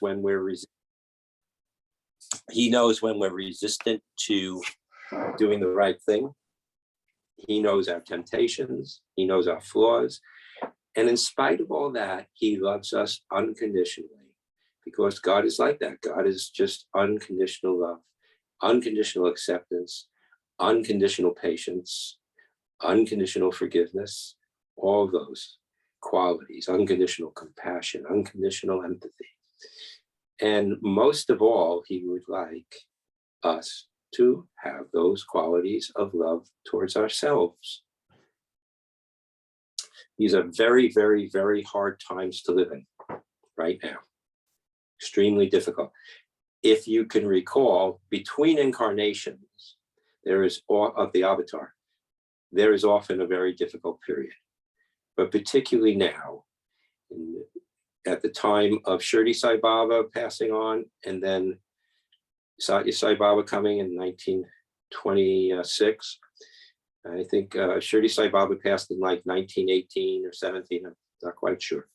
when we're he knows when we're resistant to doing the right thing. He knows our temptations. He knows our flaws. And in spite of all that, he loves us unconditionally, because God is like that. God is just unconditional love, unconditional acceptance, unconditional patience, unconditional forgiveness, all those qualities, unconditional compassion, unconditional empathy. And most of all, he would like us to have those qualities of love towards ourselves. These are very, very, very hard times to live in right now. Extremely difficult. If you can recall, between incarnations, there is, of the avatar, there is often a very difficult period. But particularly now, at the time of Shirdi Sai Baba passing on, and then Satya Sai Baba coming in 1926. I think Shirdi Sai Baba passed in like 1918 or 17, I'm not quite sure.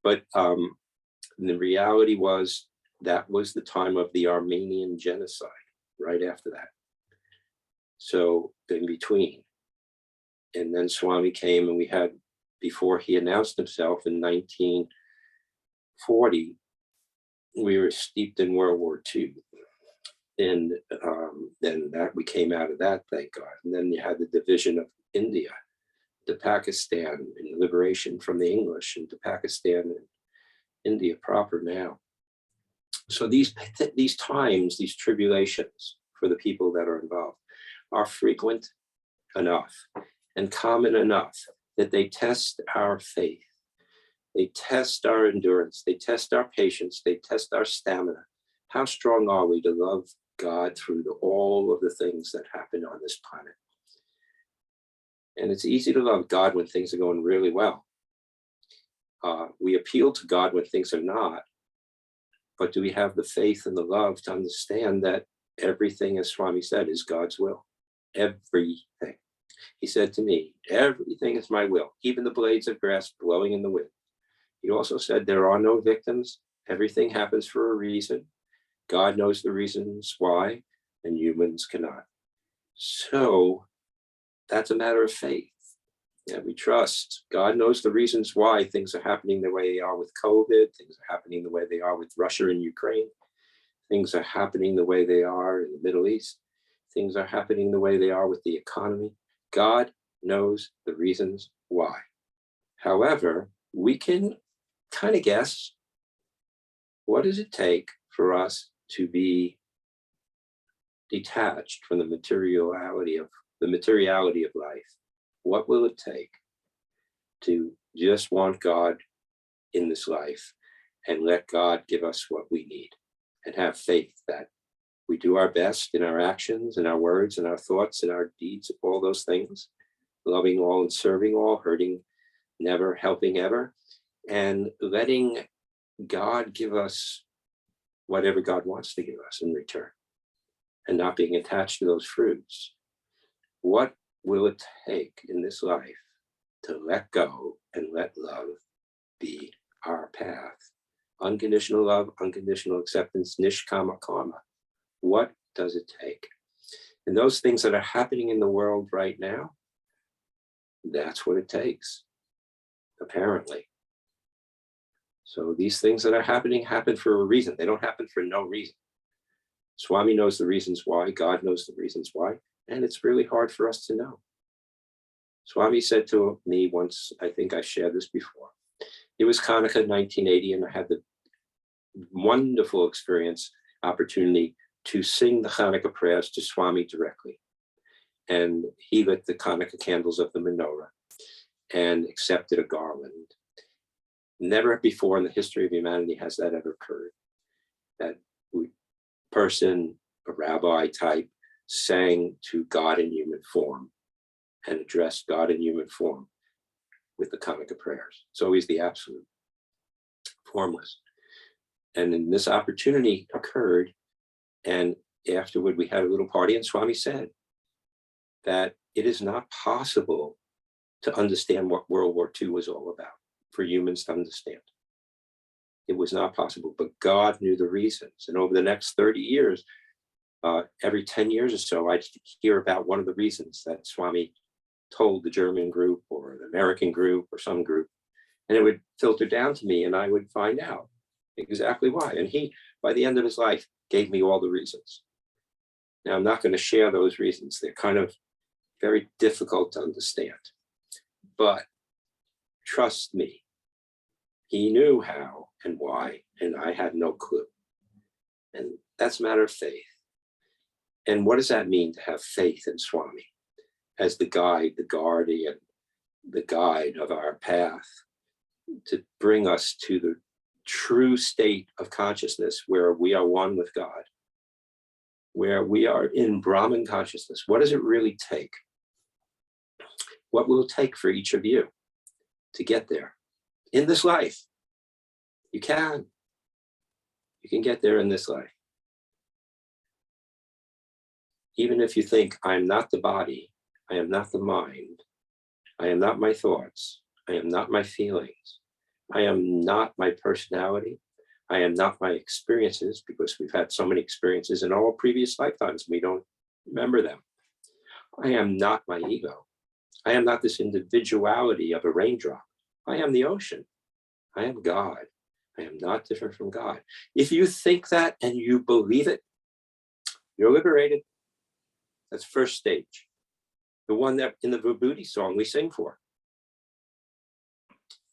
But the reality was that was the time of the Armenian genocide, right after that. So in between. And then Swami came, and we had, before he announced himself in 1940, we were steeped in World War II. And then that we came out of that, thank God. And then you had the division of India to Pakistan, and liberation from the English into Pakistan and India proper now. So these times, these tribulations for the people that are involved are frequent enough and common enough that they test our faith. They test our endurance. They test our patience. They test our stamina. How strong are we to love God through all of the things that happen on this planet? And it's easy to love God when things are going really well. We appeal to God when things are not. But do we have the faith and the love to understand that everything, as Swami said, is God's will? Everything. He said to me, everything is my will, even the blades of grass blowing in the wind. He also said there are no victims. Everything happens for a reason. God knows the reasons why, and humans cannot. So that's a matter of faith. Yeah, we trust. God knows the reasons why things are happening the way they are with COVID. Things are happening the way they are with Russia and Ukraine. Things are happening the way they are in the Middle East. Things are happening the way they are with the economy. God knows the reasons why. However, we can kind of guess, what does it take for us to be detached from the materiality of life? What will it take to just want God in this life and let God give us what we need, and have faith that we do our best in our actions and our words and our thoughts and our deeds, all those things, loving all and serving all, hurting never, helping ever, and letting God give us whatever God wants to give us in return, and not being attached to those fruits. What will it take in this life to let go and let love be our path? Unconditional love, unconditional acceptance, nishkama karma. What does it take? And those things that are happening in the world right now, that's what it takes, apparently. So these things that are happening happen for a reason. They don't happen for no reason. Swami knows the reasons why. God knows the reasons why. And it's really hard for us to know. Swami said to me once, I think I shared this before, it was Hanukkah 1980, and I had the wonderful opportunity to sing the Hanukkah prayers to Swami directly. And he lit the Hanukkah candles of the menorah and accepted a garland. Never before in the history of humanity has that ever occurred. That person, a rabbi type, sang to God in human form and addressed God in human form with the Hanukkah prayers. It's always the absolute, formless. And then this opportunity occurred, and afterward we had a little party, and Swami said that it is not possible to understand what World War II was all about, for humans to understand. It was not possible, but God knew the reasons. And over the next 30 years, every 10 years or so, I'd hear about one of the reasons that Swami told the German group or the American group or some group. And it would filter down to me and I would find out exactly why. And he, by the end of his life, gave me all the reasons. Now, I'm not going to share those reasons. They're kind of very difficult to understand. But trust me, he knew how and why, and I had no clue. And that's a matter of faith. And what does that mean to have faith in Swami as the guide, the guardian, the guide of our path, to bring us to the true state of consciousness where we are one with God, where we are in Brahman consciousness? What does it really take? What will it take for each of you to get there in this life? You can get there in this life. Even if you think, I am not the body, I am not the mind, I am not my thoughts, I am not my feelings, I am not my personality, I am not my experiences, because we've had so many experiences in all previous lifetimes, we don't remember them. I am not my ego. I am not this individuality of a raindrop. I am the ocean. I am God. I am not different from God. If you think that and you believe it, you're liberated. That's first stage. The one that in the Vibhuti song we sing for.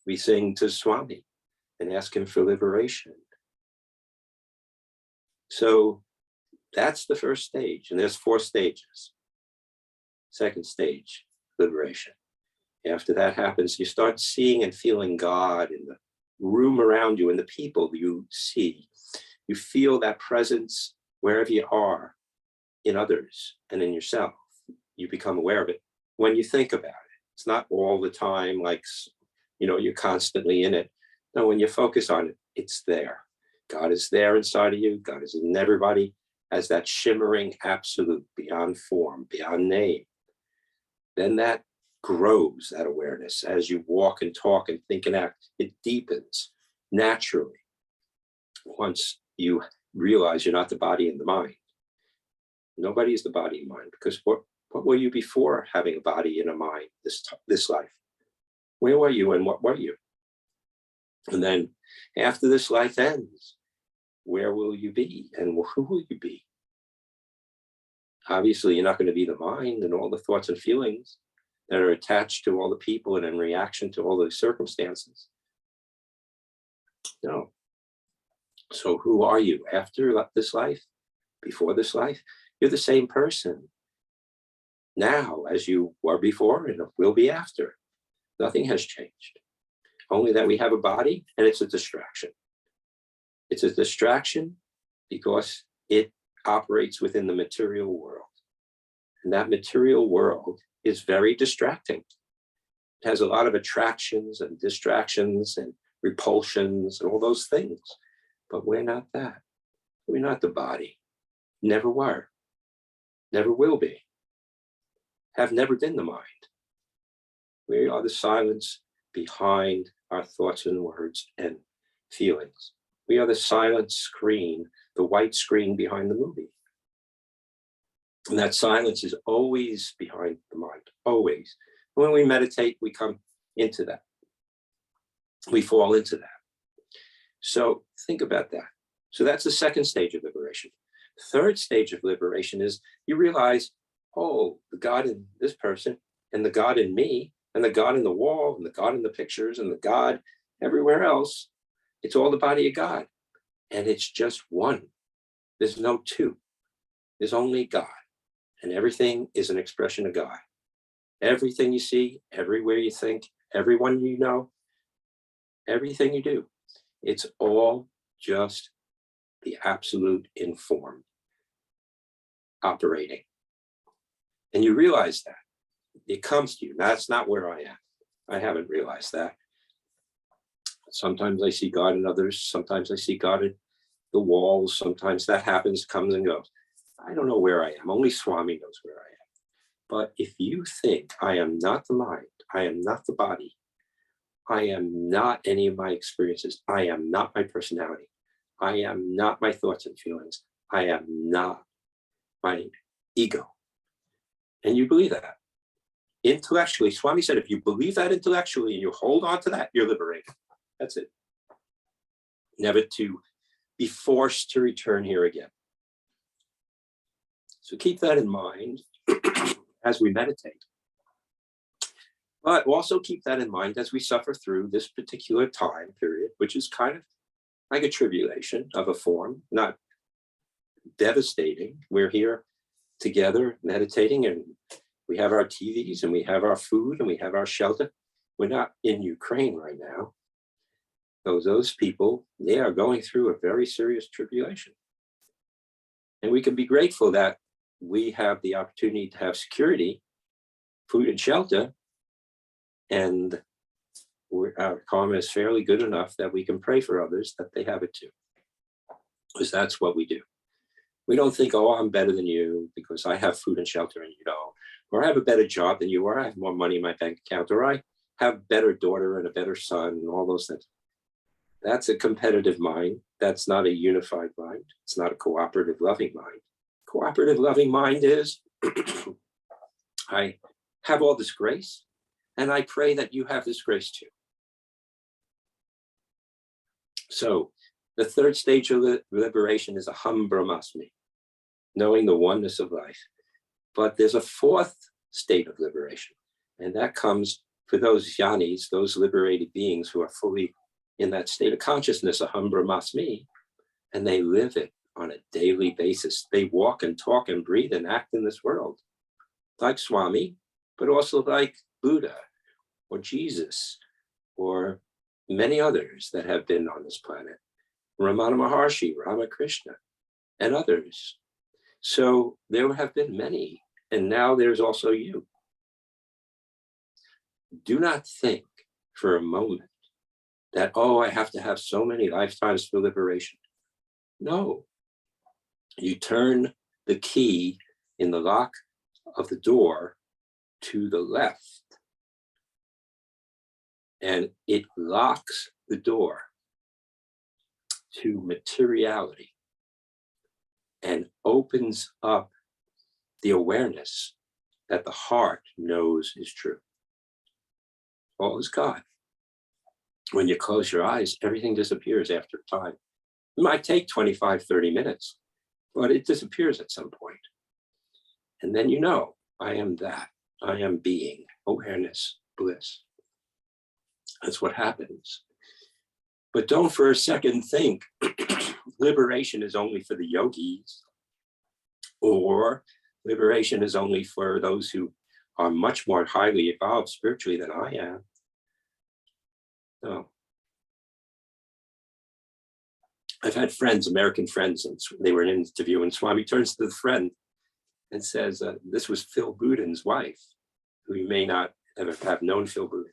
We sing to Swami and ask him for liberation. So that's the first stage, and there's 4 stages. Second stage, liberation. After that happens, you start seeing and feeling God in the room around you and the people you see. You feel that presence wherever you are, in others and in yourself. You become aware of it when you think about it. It's not all the time like, you're constantly in it. No, when you focus on it, it's there. God is there inside of you. God is in everybody as that shimmering absolute, beyond form, beyond name. Then that grows, that awareness, as you walk and talk and think and act. It deepens naturally once you realize you're not the body and the mind. Nobody is the body and mind, because what were you before having a body and a mind this life? Where were you and what were you? And then after this life ends, where will you be and who will you be? Obviously, you're not going to be the mind and all the thoughts and feelings that are attached to all the people and in reaction to all those circumstances. No. So who are you after this life? Before this life? You're the same person now as you were before and will be after. Nothing has changed. Only that we have a body and it's a distraction. It's a distraction because it operates within the material world. And that material world is very distracting. It has a lot of attractions and distractions and repulsions and all those things. But we're not that. We're not the body. Never were. Never will be. Have never been the mind. We are the silence behind our thoughts and words and feelings. We are the silent screen, the white screen behind the movie. And that silence is always behind the mind, always. When we meditate, we come into that. We fall into that. So think about that. So that's the second stage of liberation. Third stage of liberation is you realize, oh, the God in this person and the God in me and the God in the wall and the God in the pictures and the God everywhere else, it's all the body of God. And it's just one. There's no two. There's only God. And everything is an expression of God. Everything you see, everywhere you think, everyone you know, everything you do, it's all just the absolute informed operating. And you realize that. It comes to you. That's not where I am. I haven't realized that. Sometimes I see God in others. Sometimes I see God in the walls. Sometimes that happens, comes and goes. I don't know where I am. Only Swami knows where I am. But if you think I am not the mind, I am not the body, I am not any of my experiences. I am not my personality. I am not my thoughts and feelings. I am not my ego. And you believe that intellectually. Swami said, if you believe that intellectually and you hold on to that, you're liberated. That's it. Never to be forced to return here again. So keep that in mind as we meditate. But also keep that in mind as we suffer through this particular time period, which is kind of like a tribulation of a form, not devastating. We're here together meditating, and we have our TVs and we have our food and we have our shelter. We're not in Ukraine right now. Those people, they are going through a very serious tribulation. And we can be grateful that we have the opportunity to have security, food and shelter, and our karma is fairly good enough that we can pray for others that they have it too. Because that's what we do. We don't think, oh, I'm better than you because I have food and shelter and you don't, or I have a better job than you, or I have more money in my bank account, or I have a better daughter and a better son and all those things. That's a competitive mind. That's not a unified mind. It's not a cooperative, loving mind. Cooperative, loving mind is, I have all this grace, and I pray that you have this grace too. So the third stage of liberation is aham brahmasmi, knowing the oneness of life. But there's a fourth state of liberation, and that comes for those jnanis, those liberated beings who are fully in that state of consciousness, aham brahmasmi, and they live it on a daily basis. They walk and talk and breathe and act in this world, like Swami, but also like Buddha or Jesus or many others that have been on this planet, Ramana Maharshi, Ramakrishna, and others. So there have been many, and now there's also you. Do not think for a moment that, oh, I have to have so many lifetimes for liberation. No. You turn the key in the lock of the door to the left, and it locks the door to materiality and opens up the awareness that the heart knows is true. All is God. When you close your eyes, everything disappears after time. It might take 25, 30 minutes, but it disappears at some point. And then you know, I am that. I am being, awareness, bliss. That's what happens. But don't for a second think liberation is only for the yogis, or liberation is only for those who are much more highly evolved spiritually than I am. No. I've had friends, American friends, and they were in an interview, and Swami turns to the friend and says, this was Phil Boudin's wife, who you may not ever have known Phil Boudin,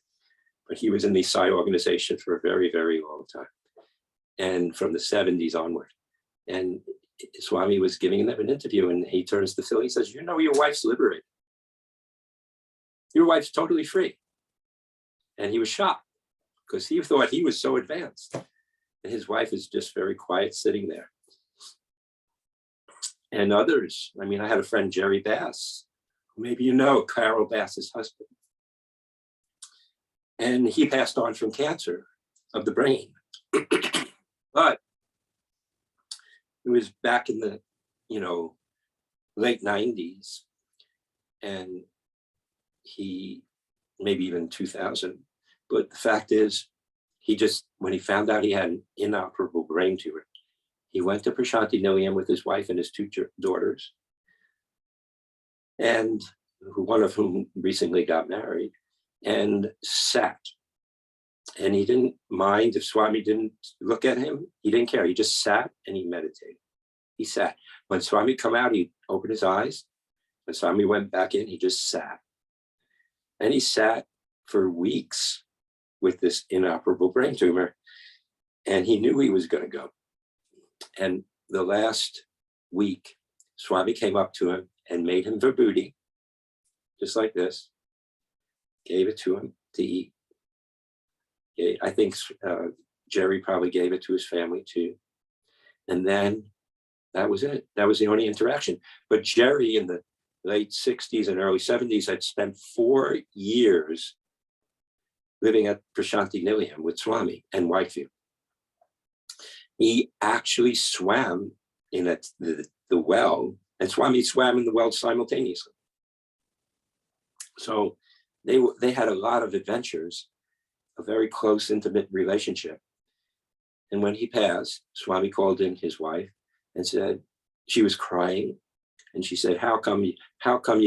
but he was in the Psi organization for a very, very long time, and from the 70s onward. And Swami was giving them an interview, and he turns to Phil, he says, you know, your wife's liberated. Your wife's totally free. And he was shocked because he thought he was so advanced. And his wife is just very quiet, sitting there. And others, I mean, I had a friend, Jerry Bass, who maybe you know, Carol Bass's husband. And he passed on from cancer of the brain. But it was back in the, late 90s. And he, maybe even 2000. But the fact is, he just, when he found out he had an inoperable brain tumor, he went to Prashanti Nilayam with his wife and his two daughters, and one of whom recently got married, and sat. And he didn't mind if Swami didn't look at him. He didn't care. He just sat and he meditated. He sat. When Swami come out, he opened his eyes. When Swami went back in, he just sat. And he sat for weeks with this inoperable brain tumor. And he knew he was going to go. And the last week, Swami came up to him and made him vibhuti, just like this, gave it to him to eat. I think Jerry probably gave it to his family too. And then that was it. That was the only interaction. But Jerry in the late 60s and early 70s had spent 4 years living at Prashanti Nilayam with Swami and Whitefield. He actually swam in the well, and Swami swam in the well simultaneously. So they had a lot of adventures, a very close, intimate relationship. And when he passed, Swami called in his wife and said, she was crying. And she said, how come you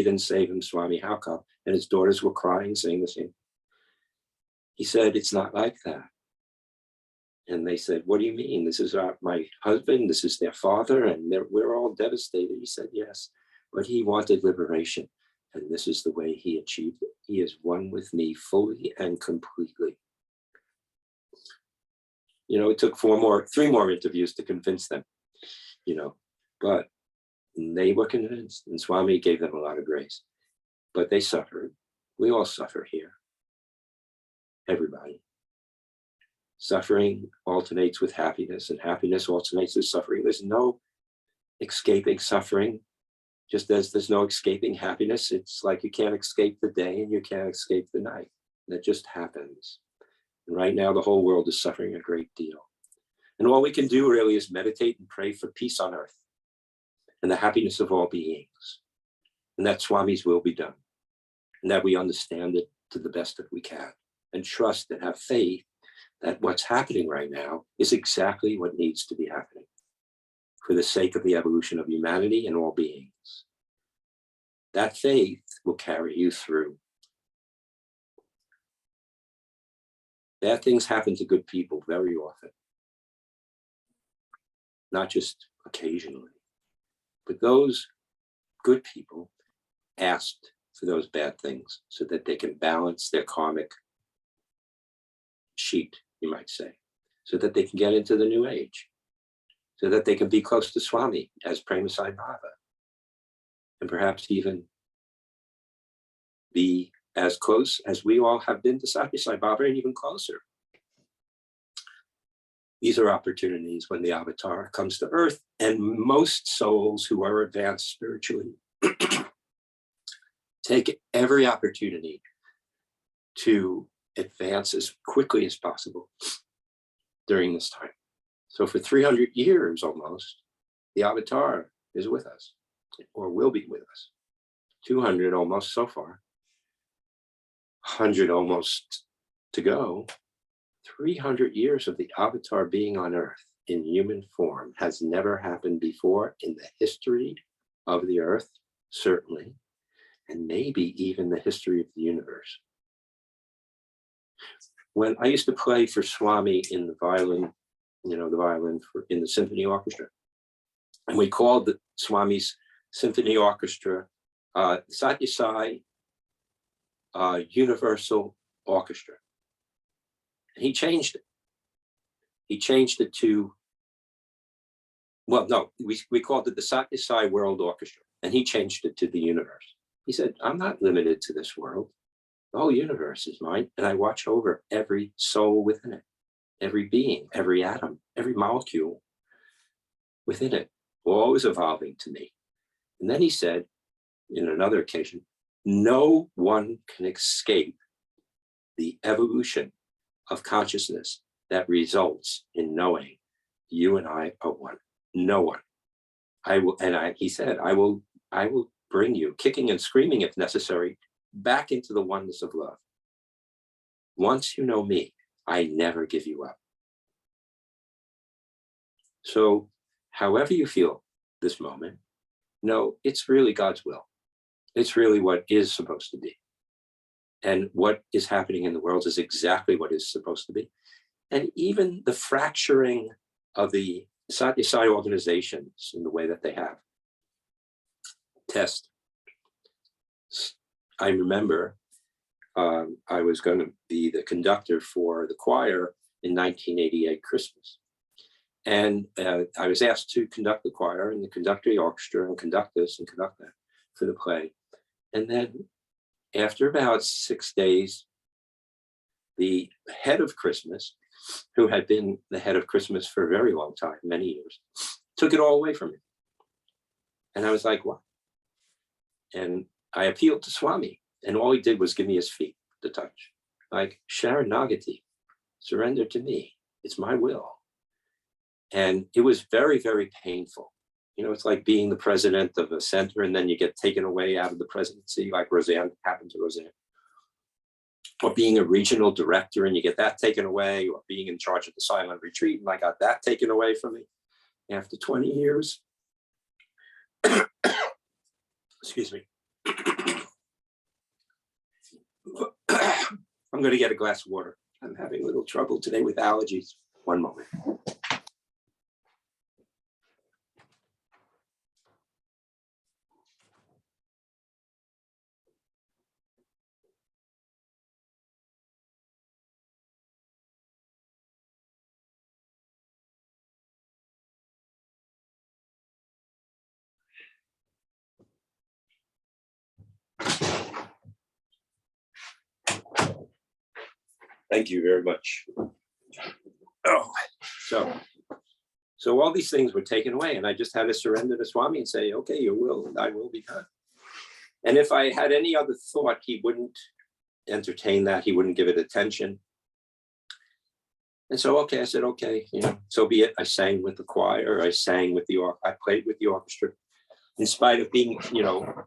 didn't save him, Swami? How come? And his daughters were crying, saying the same. He said, it's not like that. And they said, what do you mean? This is my husband, this is their father, and we're all devastated. He said, yes, but he wanted liberation. And this is the way he achieved it. He is one with me fully and completely. You know, it took 3 more interviews to convince them, you know, but they were convinced, and Swami gave them a lot of grace, but they suffered. We all suffer here. Everybody. Suffering alternates with happiness, and happiness alternates with suffering. There's no escaping suffering, just as there's no escaping happiness. It's like you can't escape the day and you can't escape the night. That just happens. And right now, the whole world is suffering a great deal. And all we can do really is meditate and pray for peace on earth and the happiness of all beings. And that Swami's will be done. And that we understand it to the best that we can. And trust and have faith that what's happening right now is exactly what needs to be happening for the sake of the evolution of humanity and all beings. That faith will carry you through. Bad things happen to good people very often, not just occasionally, but those good people asked for those bad things so that they can balance their karmic sheet, you might say, so that they can get into the new age, so that they can be close to Swami as Prema Sai Baba, and perhaps even be as close as we all have been to Satya Sai Baba, and even closer. These are opportunities when the avatar comes to earth, and most souls who are advanced spiritually take every opportunity to advance as quickly as possible during this time. So for 300 years almost, the avatar is with us, or will be with us. 200 almost so far, 100 almost to go. 300 years of the avatar being on earth in human form has never happened before in the history of the earth, certainly, and maybe even the history of the universe. When I used to play for Swami in the violin, in the symphony orchestra, and we called the Swami's symphony orchestra Satya Sai Universal Orchestra. And he changed it. He changed it to, well, no, we called it the Satya Sai World Orchestra, and he changed it to the universe. He said, I'm not limited to this world. The whole universe is mine, and I watch over every soul within it, every being, every atom, every molecule within it, always evolving to me. And then he said, in another occasion, no one can escape the evolution of consciousness that results in knowing you and I are one. No one. He said, I will bring you, kicking and screaming if necessary, back into the oneness of love. Once you know me, I never give you up. So however you feel this moment, no, it's really God's will. It's really what is supposed to be. And what is happening in the world is exactly what is supposed to be. And even the fracturing of the Satya Sai organizations in the way that they have. Test. I remember I was going to be the conductor for the choir in 1988 Christmas. And I was asked to conduct the choir and conduct the orchestra and conduct this and conduct that for the play. And then after about 6 days, the head of Christmas, who had been the head of Christmas for a very long time, many years, took it all away from me. And I was like, what? And I appealed to Swami, and all he did was give me his feet to touch. Like, Sharanagati, surrender to me. It's my will. And it was very, very painful. You know, it's like being the president of a center and then you get taken away out of the presidency, like Roseanne happened to Roseanne. Or being a regional director and you get that taken away, or being in charge of the silent retreat and I got that taken away from me after 20 years. Excuse me. I'm going to get a glass of water. I'm having a little trouble today with allergies. One moment. Thank you very much. Oh, so all these things were taken away, and I just had to surrender to Swami and say, okay, your will, thy will be done. And if I had any other thought, he wouldn't entertain that. He wouldn't give it attention. And so, okay, I said, okay, you know, so be it. I sang with the choir. I sang with the I played with the orchestra, in spite of being, you know,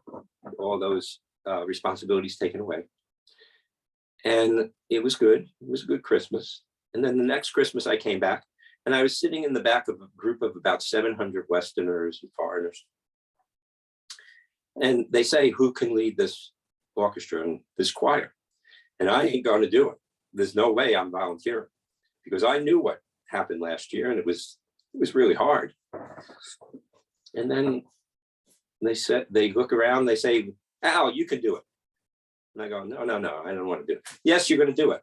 all those responsibilities taken away. And it was good. It was a good Christmas. And then the next Christmas I came back and I was sitting in the back of a group of about 700 Westerners and foreigners. And they say, who can lead this orchestra and this choir? And I ain't going to do it. There's no way I'm volunteering, because I knew what happened last year and it was really hard. And then they look around, they say, Al, you can do it. And I go, no, I don't want to do it. Yes, you're going to do it.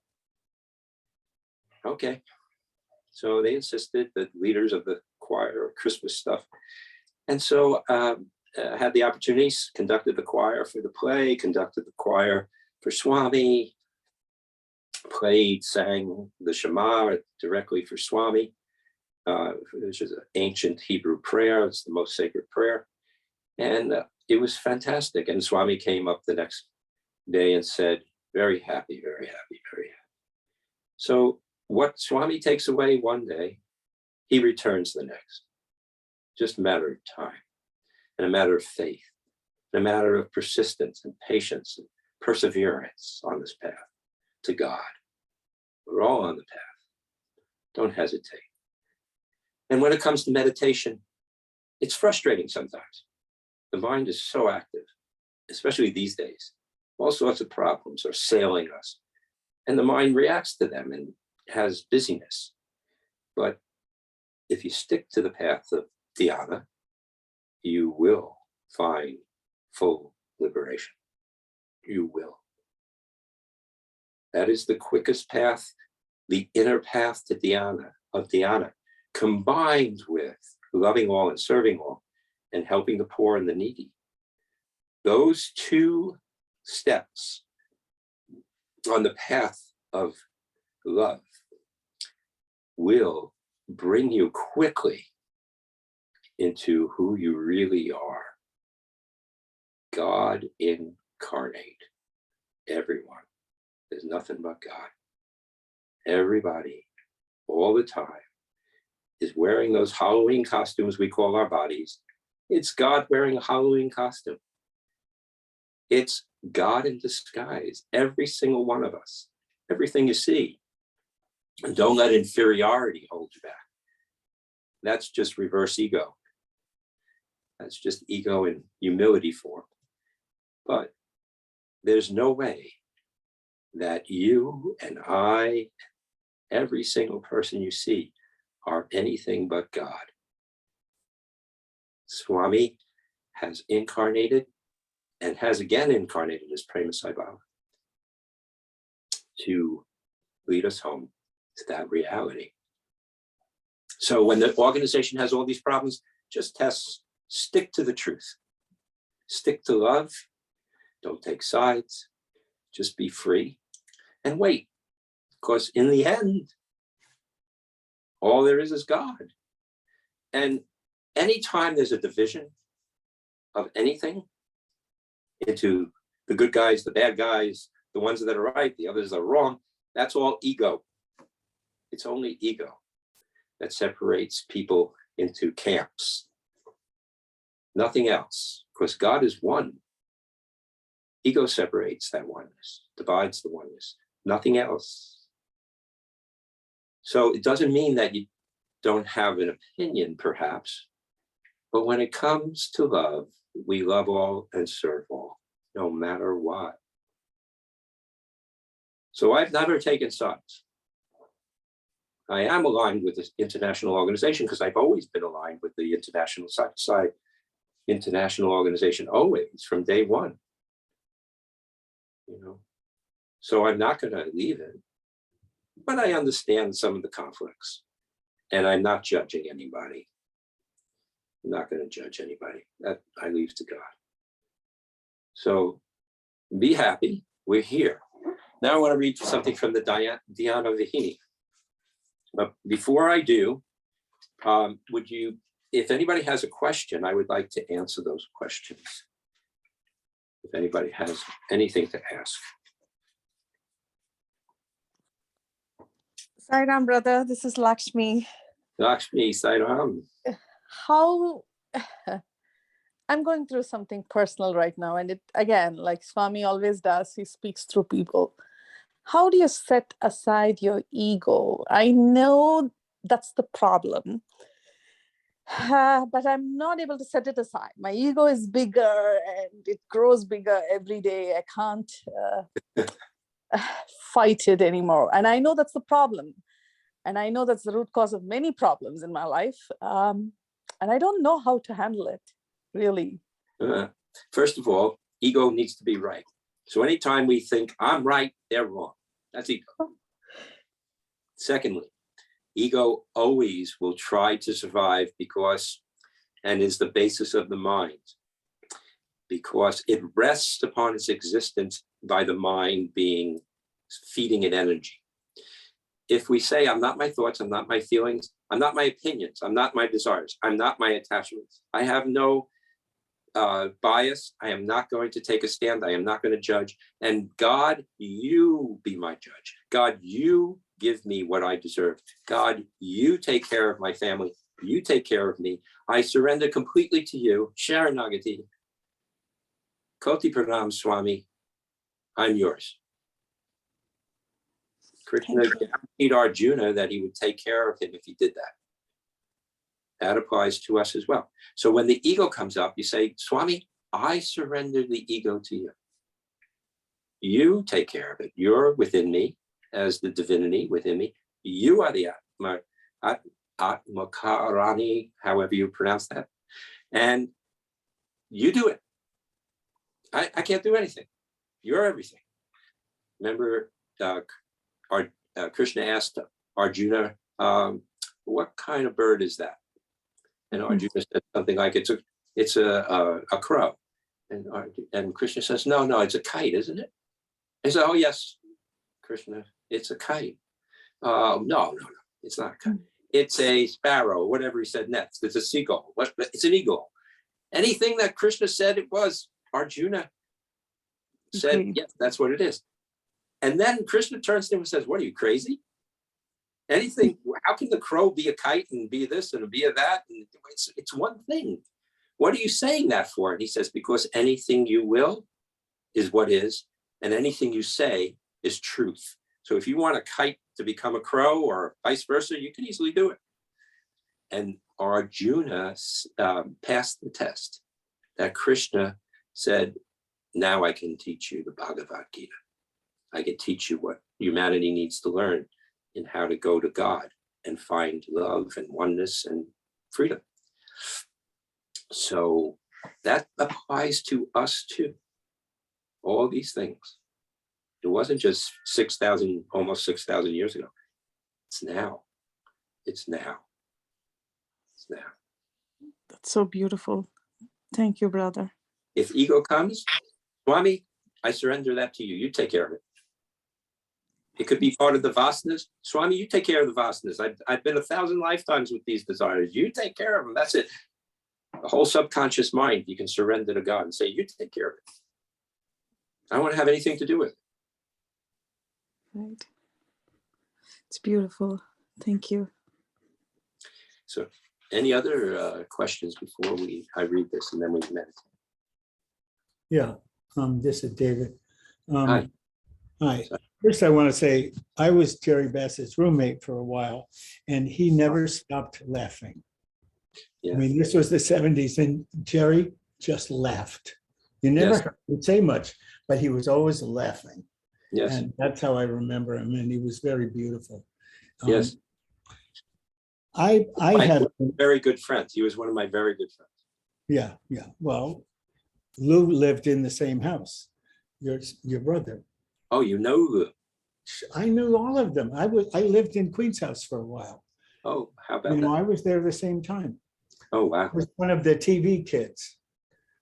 Okay. So they insisted, the leaders of the choir, Christmas stuff. And so I had the opportunities, conducted the choir for the play, conducted the choir for Swami, played, sang the Shema directly for Swami, which is an ancient Hebrew prayer. It's the most sacred prayer. And it was fantastic. And Swami came up the next day and said, very happy, very happy, very happy. So what Swami takes away one day, he returns the next. Just a matter of time, and a matter of faith, and a matter of persistence and patience and perseverance on this path to God. We're all on the path. Don't hesitate. And when it comes to meditation, it's frustrating sometimes. The mind is so active, especially these days. All sorts of problems are assailing us, and the mind reacts to them and has busyness. But if you stick to the path of dhyana, you will find full liberation. You will. That is the quickest path, the inner path to dhyana, combined with loving all and serving all and helping the poor and the needy. Those two steps on the path of love will bring you quickly into who you really are. God incarnate. Everyone. There's nothing but God. Everybody, all the time, is wearing those Halloween costumes we call our bodies. It's God wearing a Halloween costume. It's God in disguise, every single one of us, everything you see. And don't let inferiority hold you back. That's just reverse ego. That's just ego in humility form. But there's no way that you and I, every single person you see, are anything but God. Swami has incarnated and has again incarnated as Prema Sai Baba to lead us home to that reality. So when the organization has all these problems, just stick to the truth. Stick to love. Don't take sides. Just be free and wait. Because in the end, all there is God. And anytime there's a division of anything into the good guys, the bad guys, the ones that are right, the others are wrong, that's all ego. It's only ego that separates people into camps. Nothing else, because God is one. Ego separates that oneness, divides the oneness, nothing else. So it doesn't mean that you don't have an opinion, perhaps, but when it comes to love, we love all and serve all, no matter what. So I've never taken sides. I am aligned with this international organization because I've always been aligned with the international organization, always from day one. You know, so I'm not going to leave it, but I understand some of the conflicts, and I'm not judging anybody. I'm not going to judge anybody. That I leave to God. So be happy. We're here. Now I want to read something from the Dhyana Vihini. But before I do, would you, if anybody has a question, I would like to answer those questions. If anybody has anything to ask. Sairam, brother, this is Lakshmi. Lakshmi, Sairam. How I'm going through something personal right now, and it again, like Swami always does, he speaks through people. How do you set aside your ego? I know that's the problem, but I'm not able to set it aside. My ego is bigger and it grows bigger every day. I can't fight it anymore. And I know that's the problem. And I know that's the root cause of many problems in my life. And I don't know how to handle it, really. First of all, ego needs to be right. So anytime we think I'm right, they're wrong. That's ego. Secondly, ego always will try to survive because, and is the basis of the mind, because it rests upon its existence by the mind being feeding it energy. If we say, I'm not my thoughts, I'm not my feelings, I'm not my opinions, I'm not my desires, I'm not my attachments, I have no bias, I am not going to take a stand, I am not going to judge, and God, you be my judge. God, you give me what I deserve. God, you take care of my family, you take care of me. I surrender completely to you. Sharanagati. Koti Pranam Swami, I'm yours. Krishna guaranteed Arjuna that he would take care of him if he did that. That applies to us as well. So when the ego comes up, you say, Swami, I surrender the ego to you. You take care of it. You're within me as the divinity within me. You are the Atmakarani, however you pronounce that. And you do it. I can't do anything. You're everything. Remember, Krishna asked Arjuna, what kind of bird is that? And Arjuna said something like, it's a crow. And Krishna says, no, it's a kite, isn't it? He said, oh yes, Krishna, it's a kite. No, it's not a kite. It's a sparrow, whatever he said next. It's a seagull. It's an eagle. Anything that Krishna said it was, Arjuna said, yes, that's what it is. And then Krishna turns to him and says, what are you, crazy? Anything, how can the crow be a kite and be this and be a that? And it's one thing. What are you saying that for? And he says, because anything you will is what is, and anything you say is truth. So if you want a kite to become a crow or vice versa, you can easily do it. And Arjuna passed the test that Krishna said, now I can teach you the Bhagavad Gita. I can teach you what humanity needs to learn in how to go to God and find love and oneness and freedom. So that applies to us too. All these things. It wasn't just 6,000, almost 6,000 years ago. It's now. It's now. It's now. That's so beautiful. Thank you, brother. If ego comes, Swami, I surrender that to you. You take care of it. It could be part of the vasanas. Swami, you take care of the vasanas. I've been 1,000 lifetimes with these desires. You take care of them. That's it. The whole subconscious mind, you can surrender to God and say, you take care of it. I don't want to have anything to do with it. Right. It's beautiful. Thank you. So any other questions before I read this and then we meditate? Yeah, this is David. Hi. Hi. First, I want to say I was Jerry Bassett's roommate for a while, and he never stopped laughing. Yeah. I mean, this was the 70s, and Jerry just laughed. You never Yes. heard him say much, but he was always laughing. Yes. And that's how I remember him, and he was very beautiful. Yes. I had very good friends. He was one of my very good friends. yeah. Well, Lou lived in the same house. Your brother. Oh, you know Lou. I knew all of them. I lived in Queen's House for a while. Oh, how about that? I was there the same time. Oh, wow. I was one of the TV kids.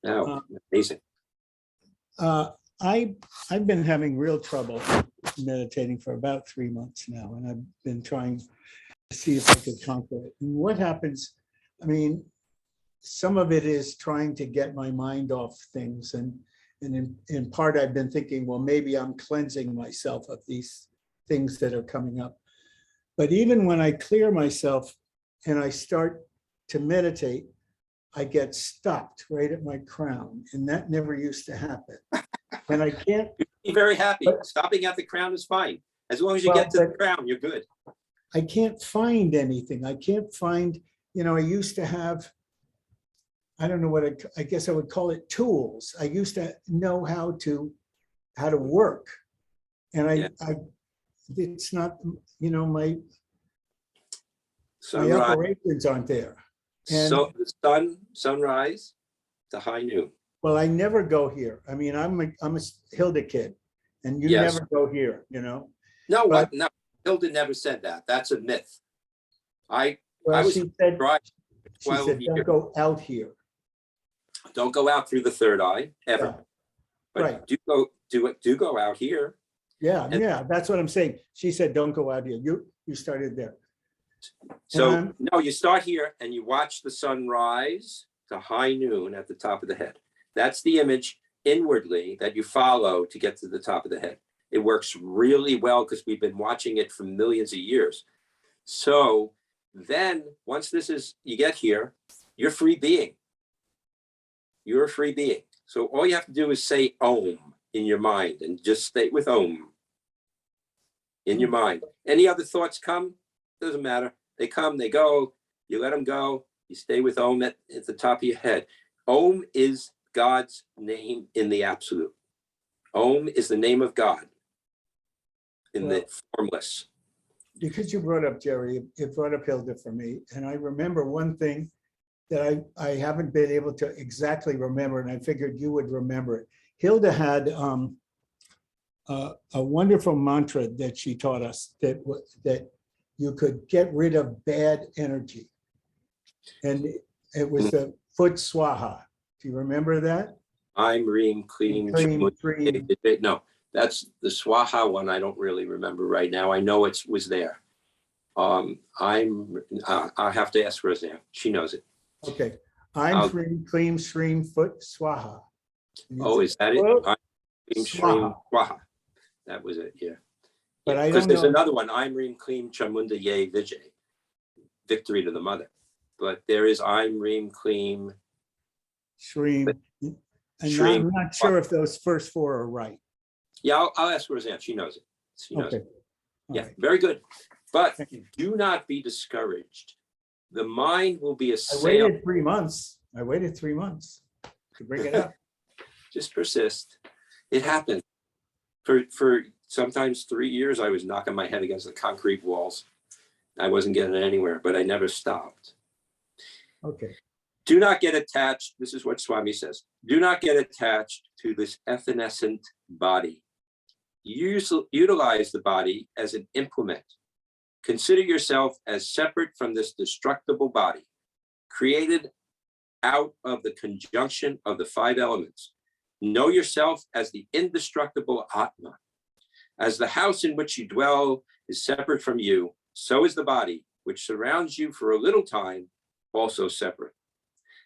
Oh, amazing. I've been having real trouble meditating for about 3 months now, and I've been trying to see if I could conquer it. And what happens, I mean, some of it is trying to get my mind off things. And in part, I've been thinking, well, maybe I'm cleansing myself of these things that are coming up. But even when I clear myself and I start to meditate, I get stopped right at my crown. And that never used to happen. And I can't Be very happy. But- Stopping at the crown is fine. As long as you Well, get to the crown, you're good. I can't find anything. I can't find, I used to have, I don't know what I guess I would call it tools. I used to know how to work. And it's not, my Sunrise, operations aren't there. And so the sunrise to high noon. well, I never go here. I mean, I'm a Hilda kid, and you Yes. never go here, No, But- what? No, Hilda never said that. That's a myth. I Well, was she said, right. she 12 said, don't years. go out here. Don't go out through the third eye ever. Yeah. But Right. do go out here. Yeah, And- yeah, that's what I'm saying. She said, don't go out here. You started there. So I'm- no, you start here and you watch the sun rise to high noon at the top of the head. That's the image inwardly that you follow to get to the top of the head. It works really well because we've been watching it for millions of years. So then once you get here, you're free being. You're a free being. So all you have to do is say Om in your mind and just stay with Om in your mind. Any other thoughts come? Doesn't matter. They come, they go. You let them go. You stay with Om at the top of your head. Om is God's name in the absolute. Om is the name of God in the formless. Because you brought up Jerry, it brought up Hilda for me. And I remember one thing that I haven't been able to exactly remember, and I figured you would remember it. Hilda had a wonderful mantra that she taught us that you could get rid of bad energy. And it was the foot swaha. Do you remember that? I'm Reem Clean. Cream. No, that's the Swaha one. I don't really remember right now. I know it was there. I have to ask Roseanne. She knows it. Okay. I'm I'll- Shreem, Clean, Shreem, Foot, Swaha. Oh, is that it? Well, I'm Reem Swaha. Swaha. That was it. Yeah. But I Because don't there's know. another one. I'm Reem Clean Chamunda Ye Vijay. Victory to the mother. But there is I'm Reem Clean. Shreem. And Shreem. I'm not sure if those first four are right. Yeah, I'll ask Roseanne. She knows it. She knows Okay. it. All Yeah, right. very good. But Thank you. do not be discouraged. The mind will be I assailed. waited 3 months. To bring it up. Just persist. It happened. For sometimes 3 years, I was knocking my head against the concrete walls. I wasn't getting anywhere, but I never stopped. Okay. Do not get attached. This is what Swami says. Do not get attached to this evanescent body. Utilize the body as an implement. Consider yourself as separate from this destructible body, created out of the conjunction of the 5 elements. Know yourself as the indestructible Atma. As the house in which you dwell is separate from you, so is the body, which surrounds you for a little time, also separate.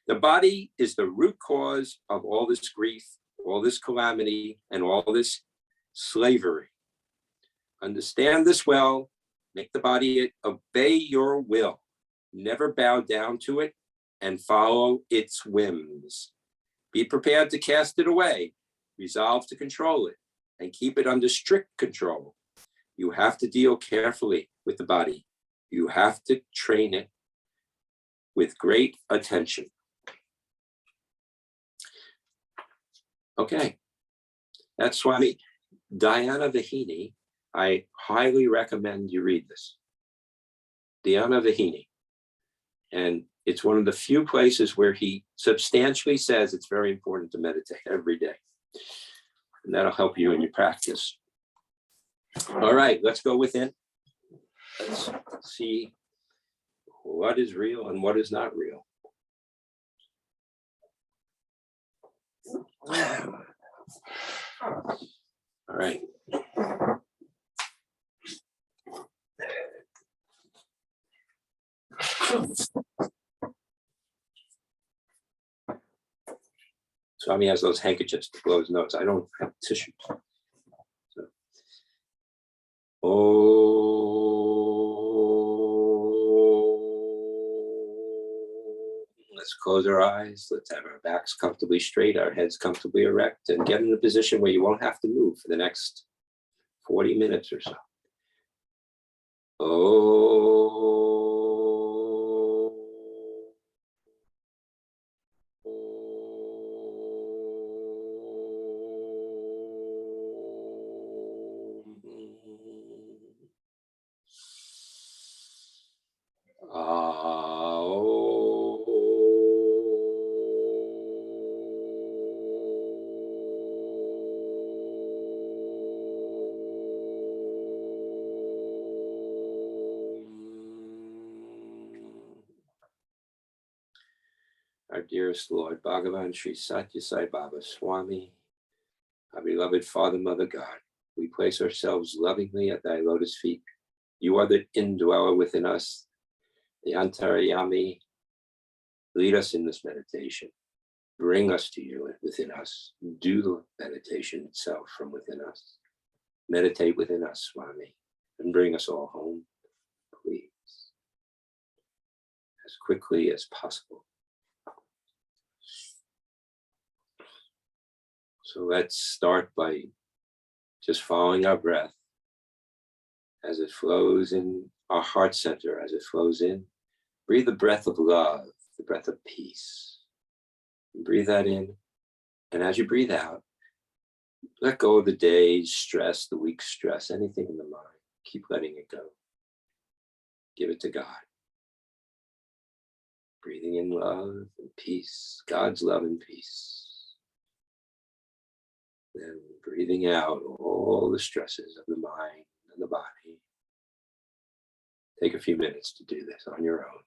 The body is the root cause of all this grief, all this calamity, and all this slavery. Understand this well, make the body obey your will, never bow down to it, and follow its whims. Be prepared to cast it away, resolve to control it, and keep it under strict control. You have to deal carefully with the body. You have to train it with great attention. Okay, that's Swami Dhyana Vahini. I highly recommend you read this. Dhyana Vahini. And it's one of the few places where he substantially says it's very important to meditate every day. And that'll help you in your practice. All right, let's go within. Let's see what is real and what is not real. All right. Swami has those handkerchiefs to blow his nose. I don't have tissues. So. Let's close our eyes. Let's have our backs comfortably straight, our heads comfortably erect, and get in a position where you won't have to move for the next 40 minutes or so. Our dearest Lord, Bhagavan Sri Satya Sai Baba Swami, our beloved Father, Mother, God, we place ourselves lovingly at thy lotus feet. You are the indweller within us, the Antaryami. Lead us in this meditation. Bring us to you within us. Do the meditation itself from within us. Meditate within us, Swami, and bring us all home, please, as quickly as possible. So let's start by just following our breath as it flows in our heart center, as it flows in. Breathe the breath of love, the breath of peace. Breathe that in. And as you breathe out, let go of the day's stress, the week's stress, anything in the mind. Keep letting it go. Give it to God. Breathing in love and peace, God's love and peace. Then breathing out all the stresses of the mind and the body. Take a few minutes to do this on your own.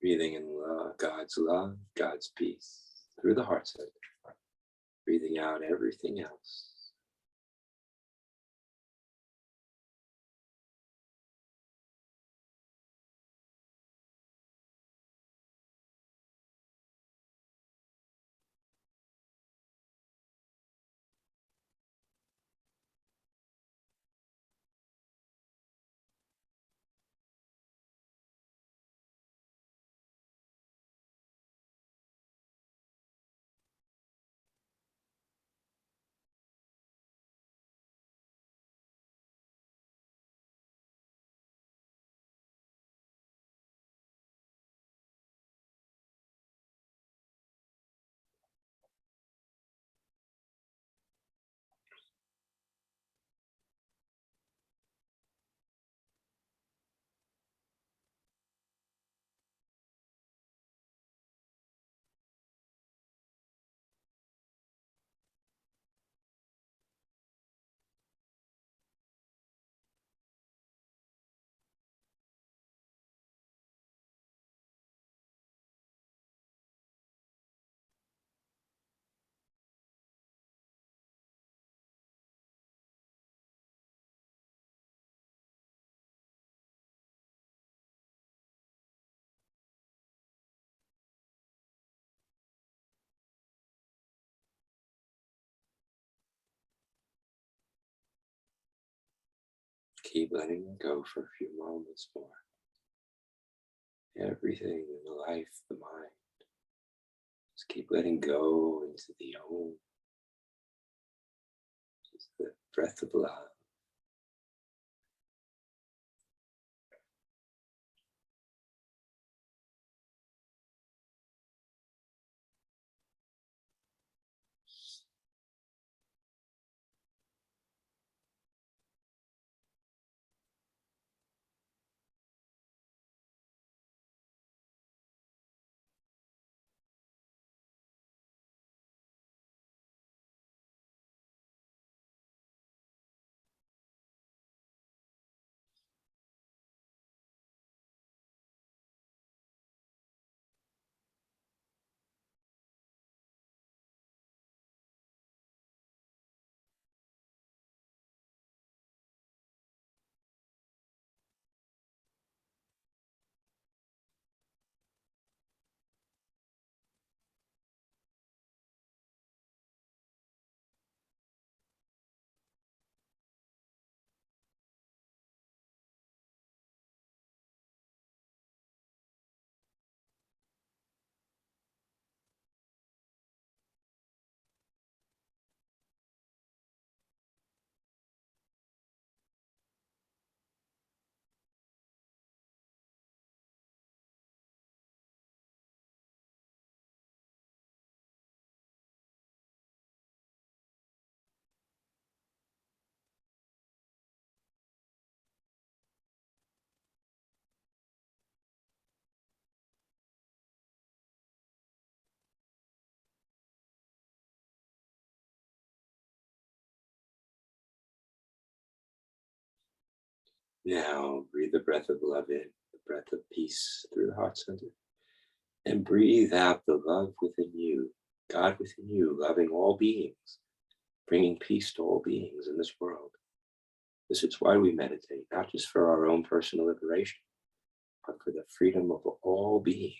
Breathing in God's love, God's peace through the heart center. Breathing out everything else. Keep letting go for a few moments more. Everything in the life, the mind. Just keep letting go into the own. Just the breath of love. Now breathe the breath of love in, the breath of peace through the heart center. And breathe out the love within you, God within you, loving all beings, bringing peace to all beings in this world. This is why we meditate, not just for our own personal liberation, but for the freedom of all beings.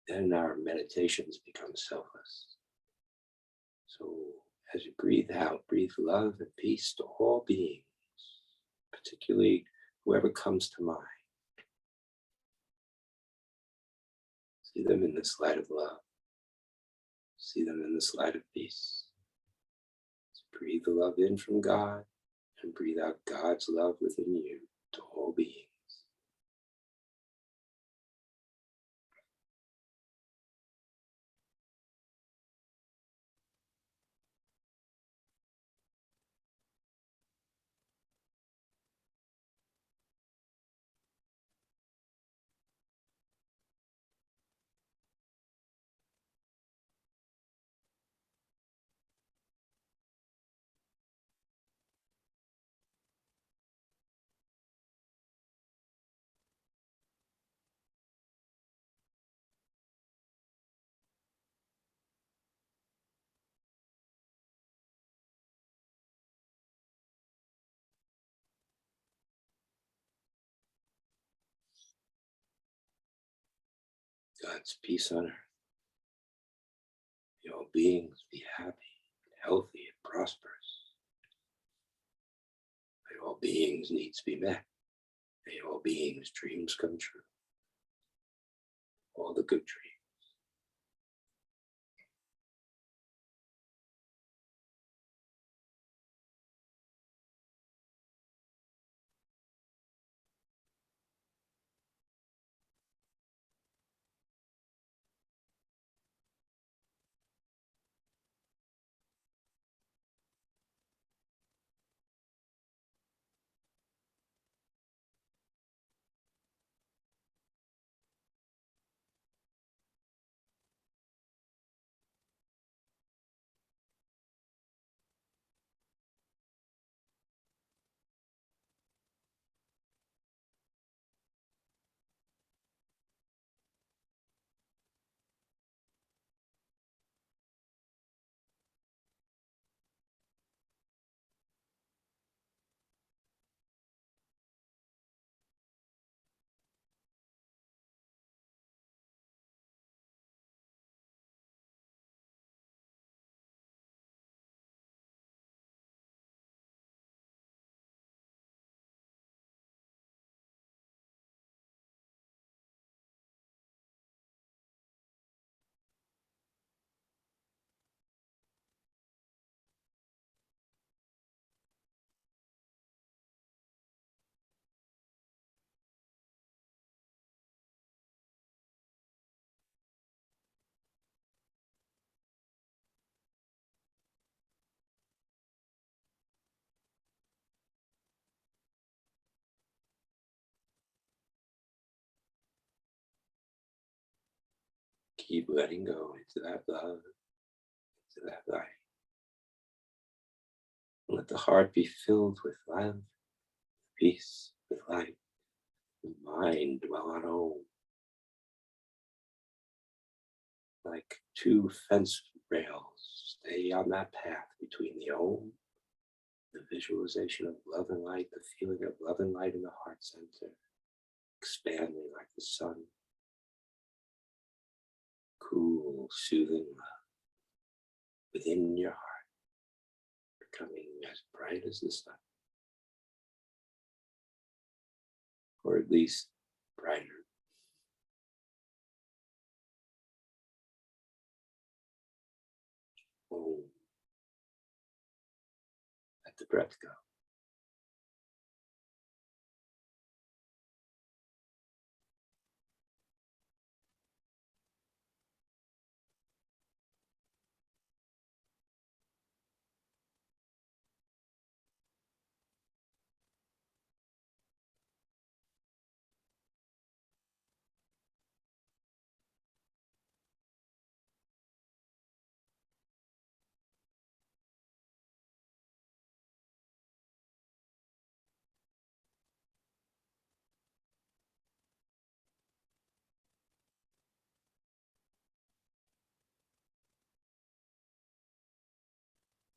Then our meditations become selfless. So as you breathe out, breathe love and peace to all beings, particularly whoever comes to mind. See them in this light of love. See them in this light of peace. Breathe the love in from God and breathe out God's love within you to all beings. God's peace on earth. May all beings be happy, healthy, and prosperous. May all beings' needs be met. May all beings' dreams come true. All the good dreams. Keep letting go into that love, into that light. Let the heart be filled with love, peace, with light. The mind dwell on home. Like two fence rails, stay on that path between the home, the visualization of love and light, the feeling of love and light in the heart center, expanding like the sun. Cool, soothing love within your heart, becoming as bright as the sun, or at least brighter. Oh, let the breath go.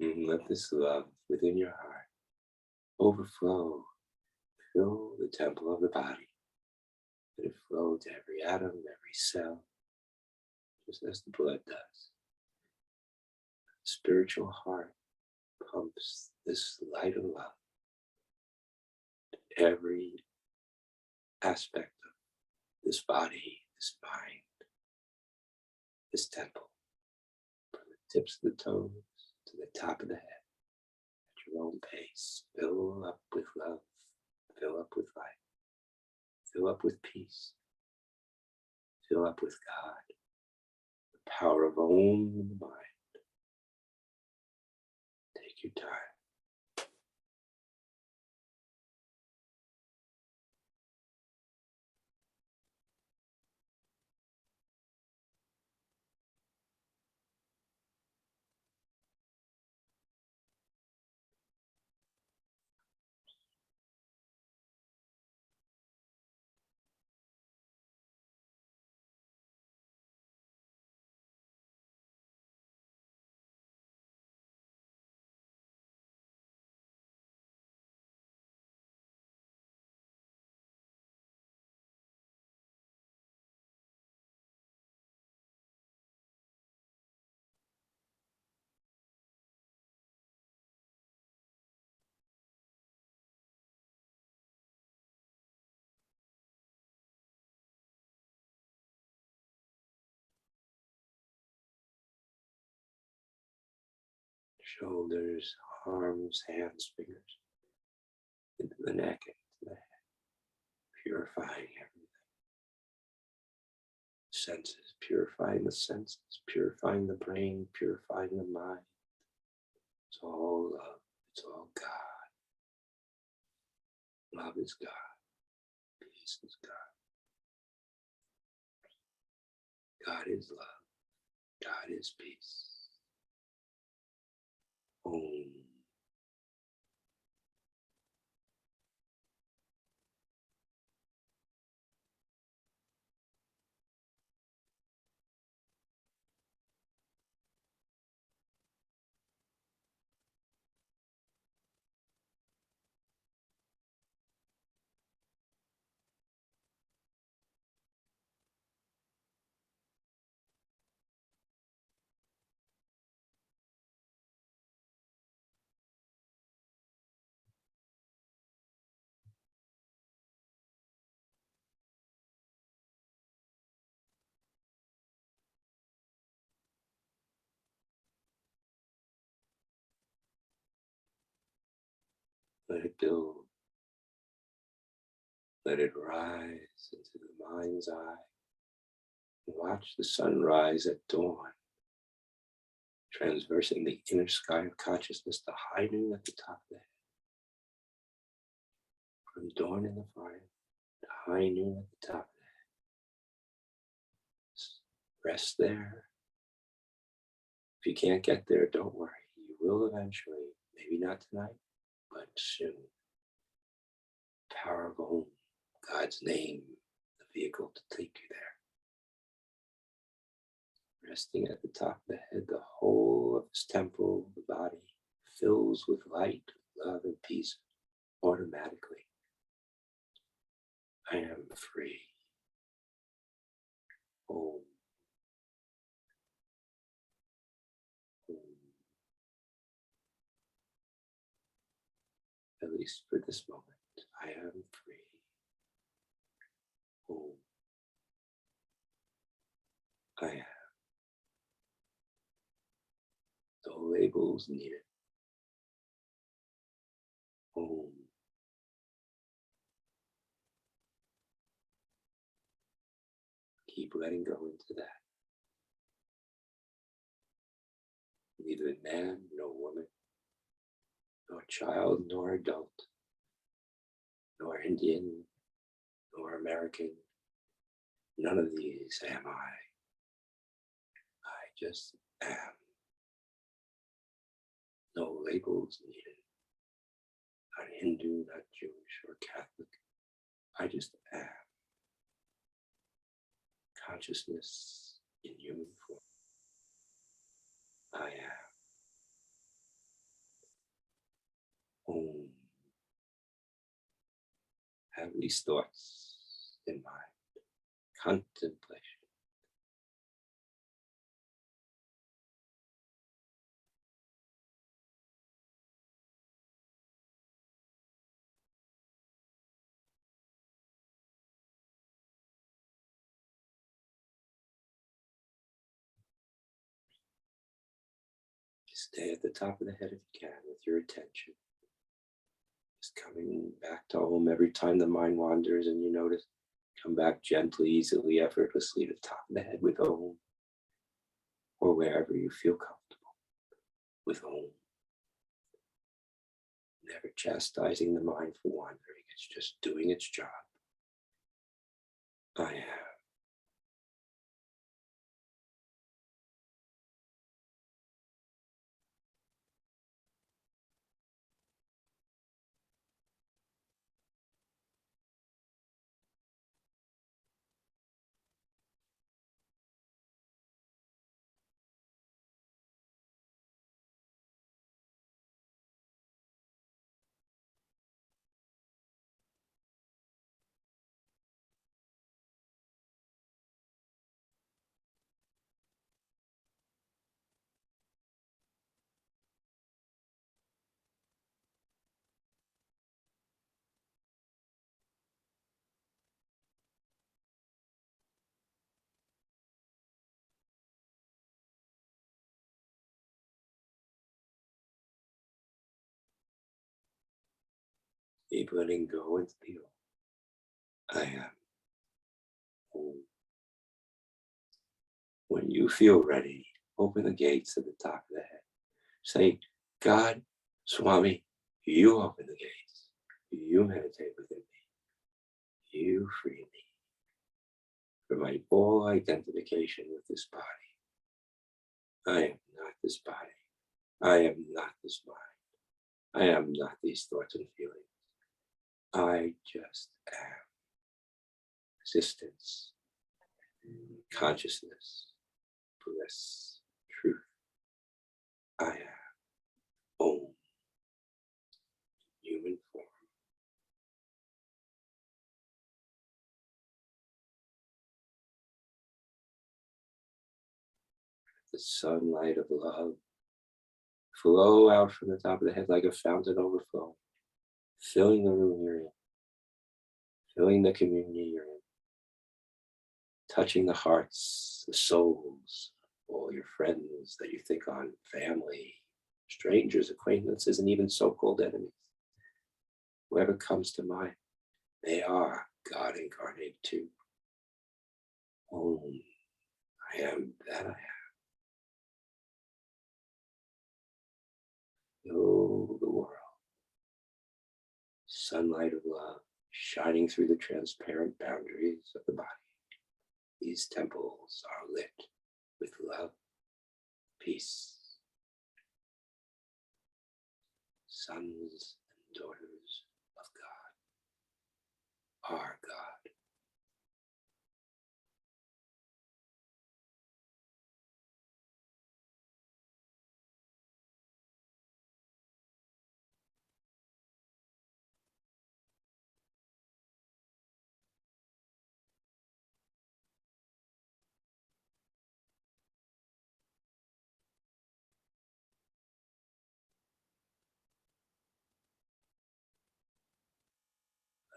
And let this love within your heart overflow, fill the temple of the body. Let it flow to every atom, every cell, just as the blood does. The spiritual heart pumps this light of love to every aspect of this body, this mind, this temple, from the tips of the toes to the top of the head. At your own pace, fill up with love, fill up with light, fill up with peace, fill up with God, the power of Om in the mind. Take your time. shoulders, arms, hands, fingers, into the neck, into the head, purifying everything. Senses, purifying the senses, purifying the brain, purifying the mind. It's all love. It's all God. Love is God. Peace is God. God is love. God is peace. Om. Let it build. Let it rise into the mind's eye. Watch the sunrise at dawn, transversing the inner sky of consciousness to high noon at the top of the head. From dawn in the fire to high noon at the top of the head. Rest there. If you can't get there, don't worry. You will eventually. Maybe not tonight, but soon. Power of Om, God's name, the vehicle to take you there. Resting at the top of the head, the whole of this temple, the body, fills with light, love, and peace automatically. I am free. Om. Om. At least for this moment, I am free. Om. I am. No labels needed. Om. Keep letting go into that. Neither man nor woman, nor child nor adult, nor Indian, nor American. None of these am I. I just am. No labels needed. Not Hindu, not Jewish or Catholic. I just am. Consciousness in human form. I am. Om. Have these thoughts in mind. Contemplation. Stay at the top of the head if you can with your attention. Just coming back to Om every time the mind wanders and you notice. Come back gently, easily, effortlessly to the top of the head with Om. Or wherever you feel comfortable with Om. Never chastising the mind for wandering. It's just doing its job. I am. Keep letting go and feel. I am home. When you feel ready, open the gates at the top of the head. Say, God, Swami, you open the gates. You meditate within me. You free me from my all identification with this body. I am not this body. I am not this mind. I am not these thoughts and feelings. I just am. Existence, consciousness, bliss, truth. I am Om, human form. The sunlight of love flow out from the top of the head like a fountain overflowing, filling the room you're in, filling the community you're in, touching the hearts, the souls, all your friends that you think on, family, strangers, acquaintances, and even so-called enemies. Whoever comes to mind, they are God incarnate too. Om, I am that I am. Know the world. Sunlight of love shining through the transparent boundaries of the body. These temples are lit with love, peace. Sons and daughters of God are God.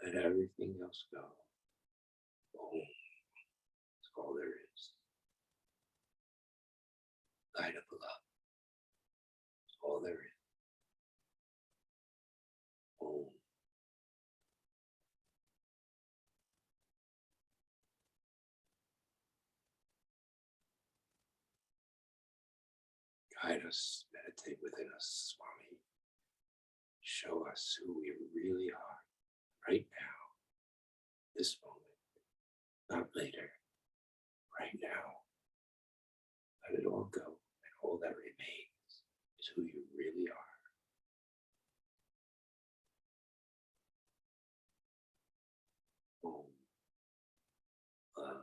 Let everything else go. Om is all there is. Light of love is all there is. Om. Guide us, meditate within us, Swami. Show us who we really are right now, this moment, not later, right now. Let it all go, and all that remains is who you really are. Om. Love.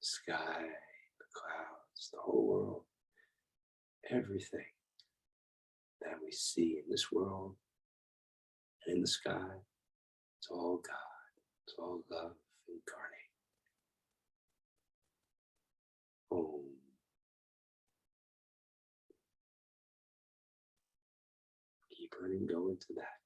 The sky, the clouds, the whole world, everything that we see in this world and in the sky, it's all God. It's all love incarnate. Om. Keep letting go into that.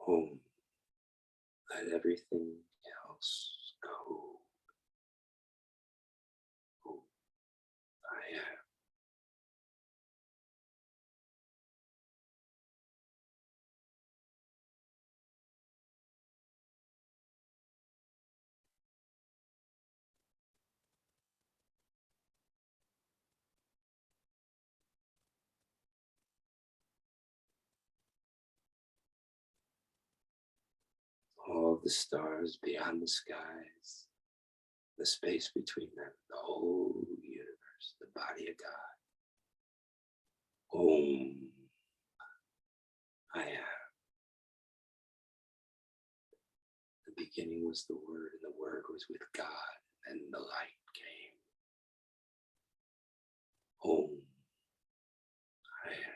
Om. Let everything else go. Om. I am. All the stars beyond the skies, the space between them, the whole universe, the body of God. Om. I am. The beginning was the Word, and the Word was with God, and the light came. Om. I am.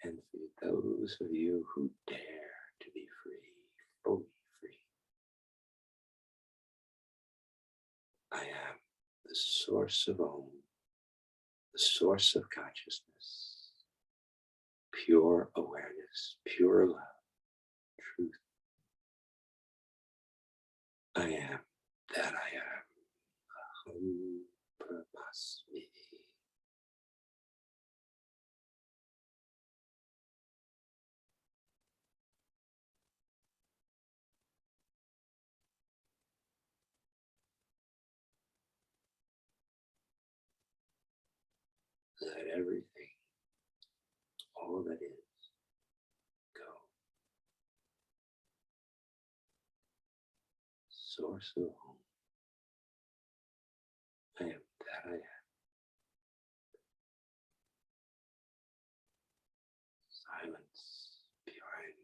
And for those of you who dare to be free, fully free, I am the source of Om, the source of consciousness, pure awareness, pure love, truth. I am that I am. Aham Brahmasmi. Let everything, all that is, go. Source of Om. I am that I am. Silence behind.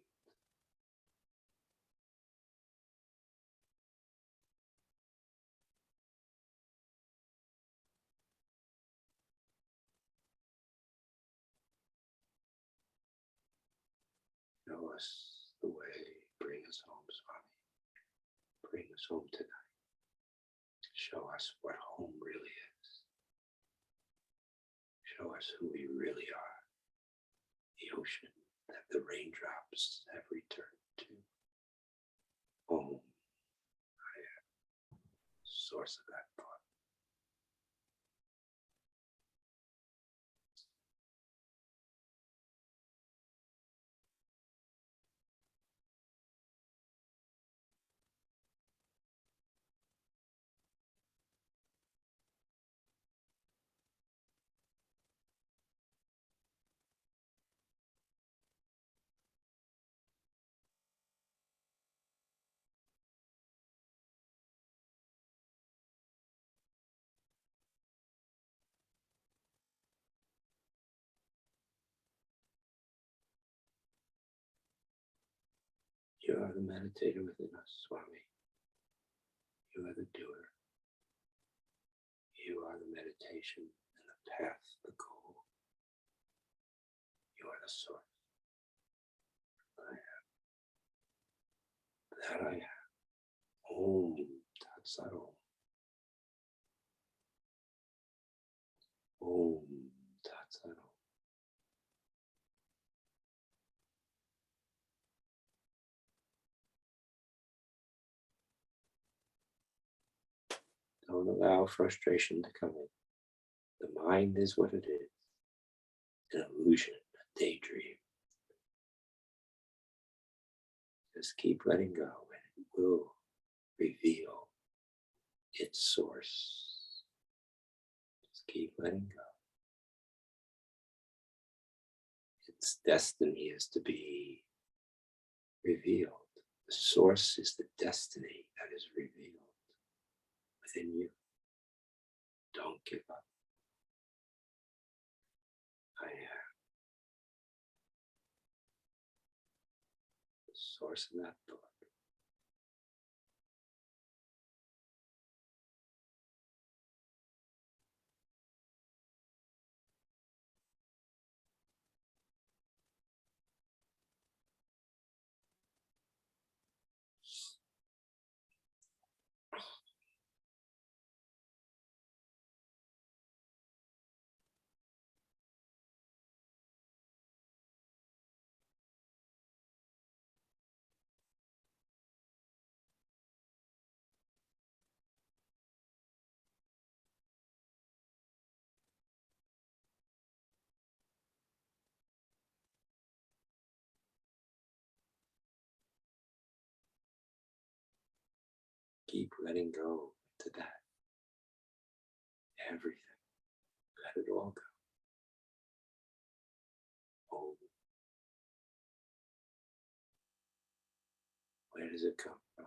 Show us the way. Bring us home, Swami. Bring us home tonight. Show us what home really is. Show us who we really are. The ocean that the raindrops have returned to. Home. I am the source of that thought. You are the meditator within us, Swami. You are the doer. You are the meditation and the path, the goal. You are the source. I am. That I am. Om Tat Sat Om. Om Tat Sat Om. Don't allow frustration to come in. The mind is what it is. An illusion, a daydream. Just keep letting go and it will reveal its source. Just keep letting go. Its destiny is to be revealed. The source is the destiny that is revealed within you. Don't give up. I am the source of that thought. keep letting go to that. Everything. Let it all go. Oh. Where does it come from?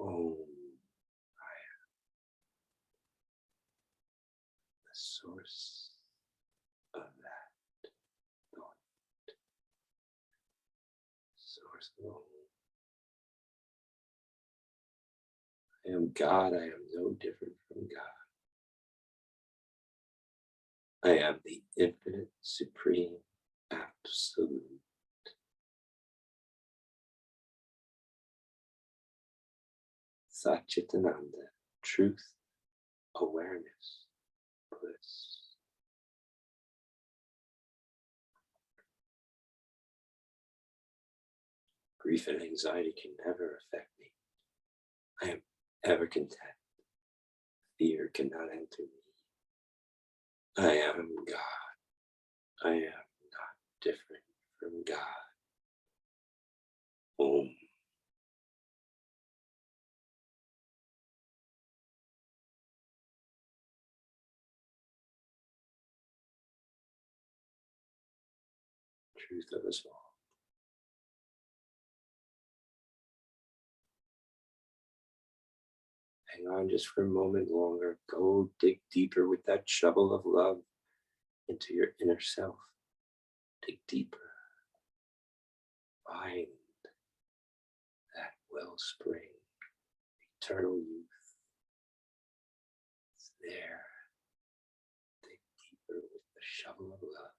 Oh, I am the source of that thought. Source of all. I am God. I am no different from God. I am the infinite, supreme, absolute. Satchitananda, truth, awareness, bliss. Grief and anxiety can never affect me. I am ever content. Fear cannot enter me. I am God. I am not different from God. Om. Truth of us all. Hang on just for a moment longer. Go dig deeper with that shovel of love into your inner self. Dig deeper. Find that wellspring, eternal youth. It's there. Dig deeper with the shovel of love.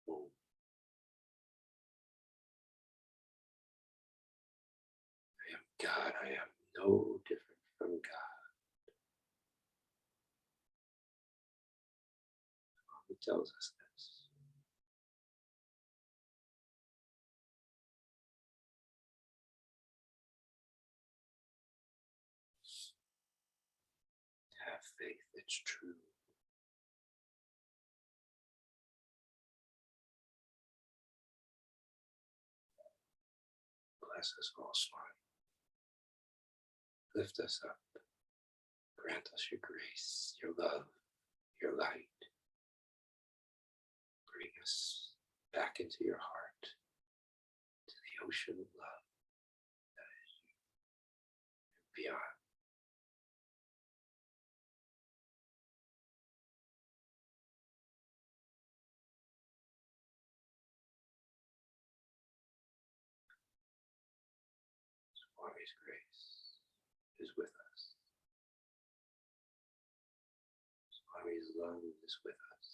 Boom. I am God. I am no different from God. He tells us this. Have faith, it's true. Bless us all, Swami. Lift us up. Grant us your grace, your love, your light. Bring us back into your heart, to the ocean of love that is you and beyond. Swami's grace is with us. Swami's love is with us.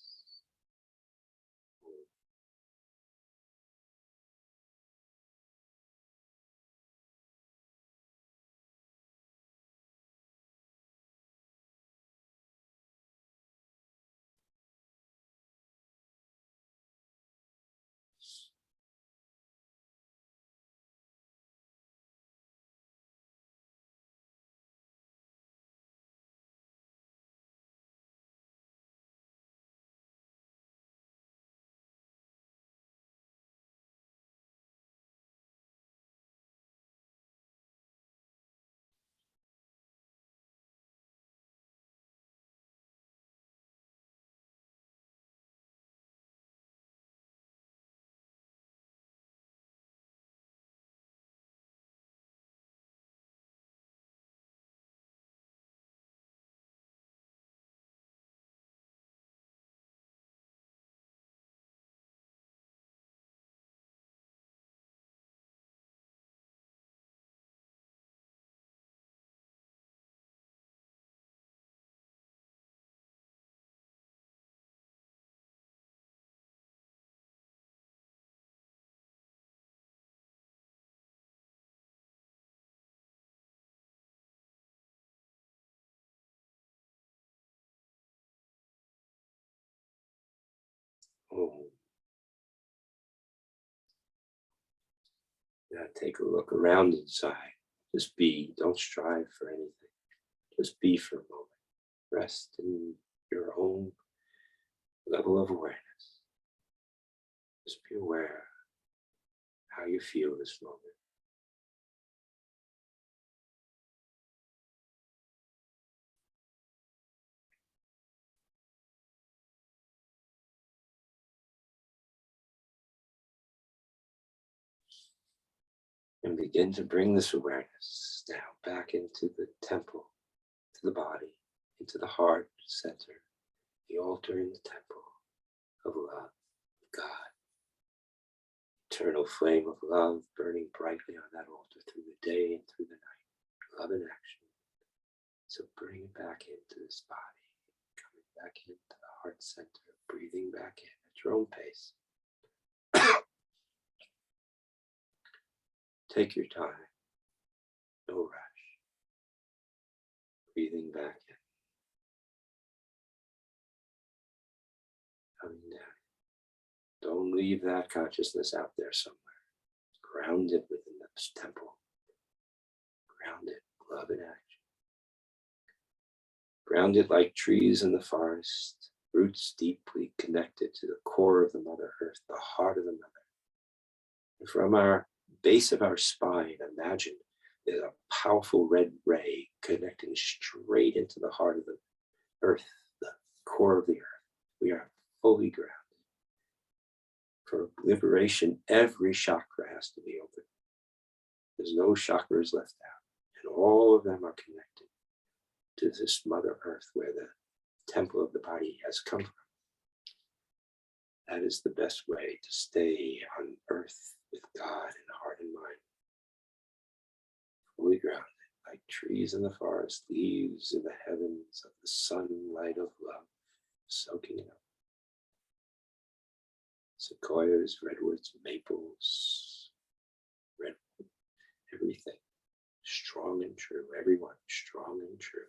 Oh. Now take a look around inside. Just be, don't strive for anything. Just be for a moment. Rest in your own level of awareness. Just be aware how you feel this moment. And begin to bring this awareness now back into the temple, to the body, into the heart center, the altar in the temple of love, God. Eternal flame of love burning brightly on that altar through the day and through the night. Love in action. So bring it back into this body, coming back into the heart center, breathing back in at your own pace. Take your time, no rush. Breathing back in, coming down. Don't leave that consciousness out there somewhere. Ground it within this temple. Ground it, love in action. Ground it like trees in the forest, roots deeply connected to the core of the Mother Earth, the heart of the Mother. And from our base of our spine, imagine there's a powerful red ray connecting straight into the heart of the earth, the core of the earth. We are fully grounded. For liberation, every chakra has to be open. There's no chakras left out. And all of them are connected to this Mother Earth where the temple of the body has come from. That is the best way to stay on earth with God in heart and mind. Fully grounded, like trees in the forest, leaves in the heavens of the sunlight of love, soaking it up. Sequoias, redwoods, maples, redwood, everything strong and true, everyone strong and true.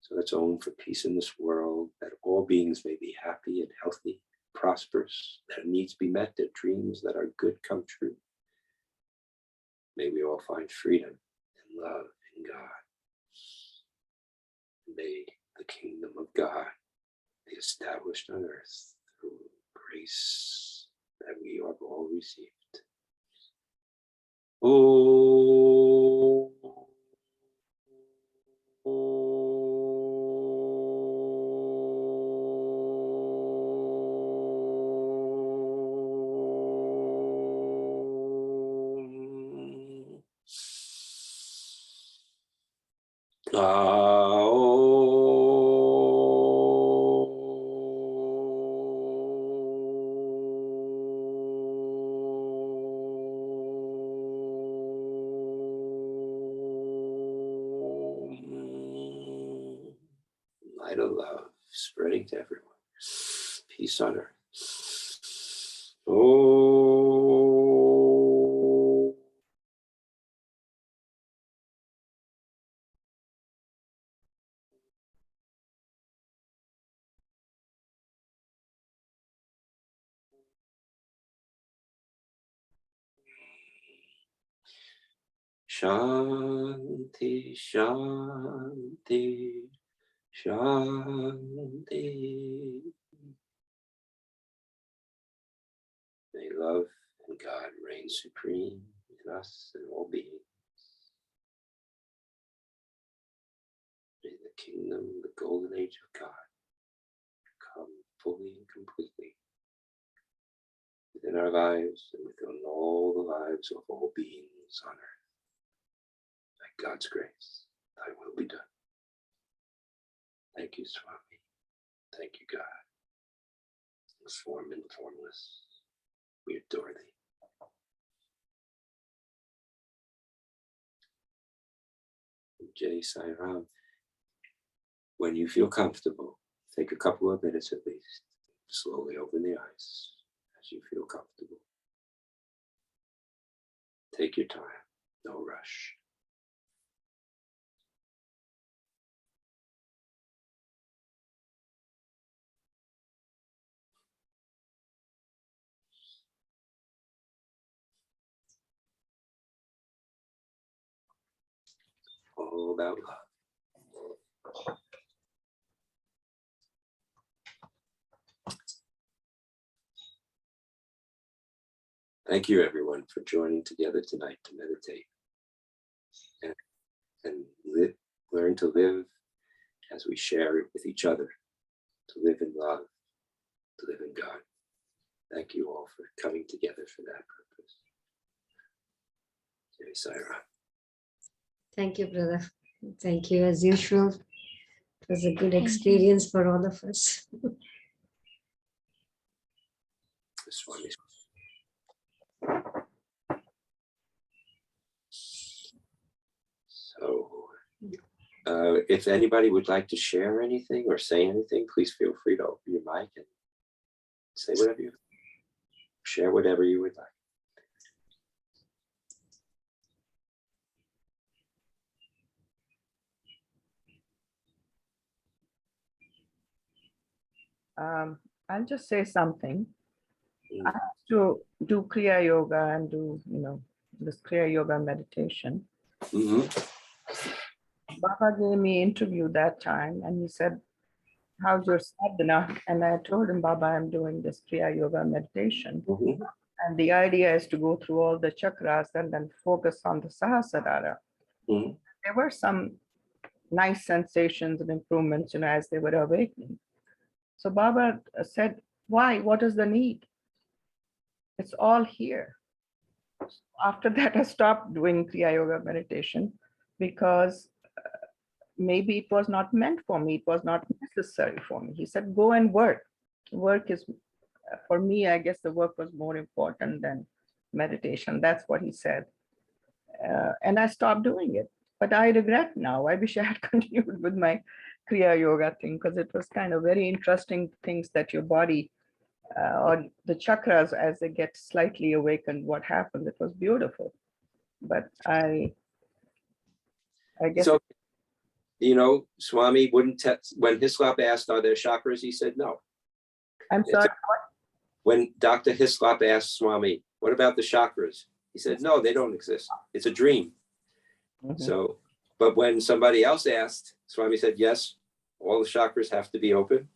So let's own for peace in this world, that all beings may be happy and healthy, prosperous, their needs be met, their dreams that are good come true. May we all find freedom and love in God. May the kingdom of God be established on earth through grace that we have all received. Oh. Light of love spreading to everyone. Peace on earth. Oh. Shanti, Shanti, Shanti. May love and God reign supreme in us and all beings. May the kingdom, the golden age of God, come fully and completely within our lives and within all the lives of all beings on earth. By God's grace, thy will be done. Thank you, Swami. Thank you, God. Form and formless, we adore thee. Jai Sai Ram. When you feel comfortable, take a couple of minutes at least. Slowly open the eyes as you feel comfortable. Take your time, no rush. all about love. Thank you, everyone, for joining together tonight to meditate and learn to live as we share it with each other, to live in love, to live in God. Thank you all for coming together for that purpose. Jai Sai Ram. Thank you, brother. Thank you as usual. It was a good experience for all of us. Swami. So, if anybody would like to share anything or say anything, please feel free to open your mic and say whatever you share, whatever you would like. I'll just say something. I have to do Kriya Yoga and do, this Kriya Yoga meditation. Baba gave me an interview that time and he said, how's your sadhana? And I told him, Baba, I'm doing this Kriya Yoga meditation. And the idea is to go through all the chakras and then focus on the Sahasrara. There were some nice sensations and improvements, as they were awakening. So Baba said, why? What is the need? It's all here. After that, I stopped doing Kriya Yoga meditation because maybe it was not meant for me. It was not necessary for me. He said, go and work. Work is, for me, I guess the work was more important than meditation. That's what he said. And I stopped doing it. But I regret now. I wish I had continued with my Kriya Yoga thing because it was kind of very interesting things that your body or the chakras, as they get slightly awakened, what happens. It was beautiful. But I guess. So, Swami wouldn't, when Hislop asked, are there chakras? He said, no. I'm sorry. When Dr. Hislop asked Swami, what about the chakras? He said, no, they don't exist. It's a dream. So, but when somebody else asked, Swami said, yes, all the chakras have to be open.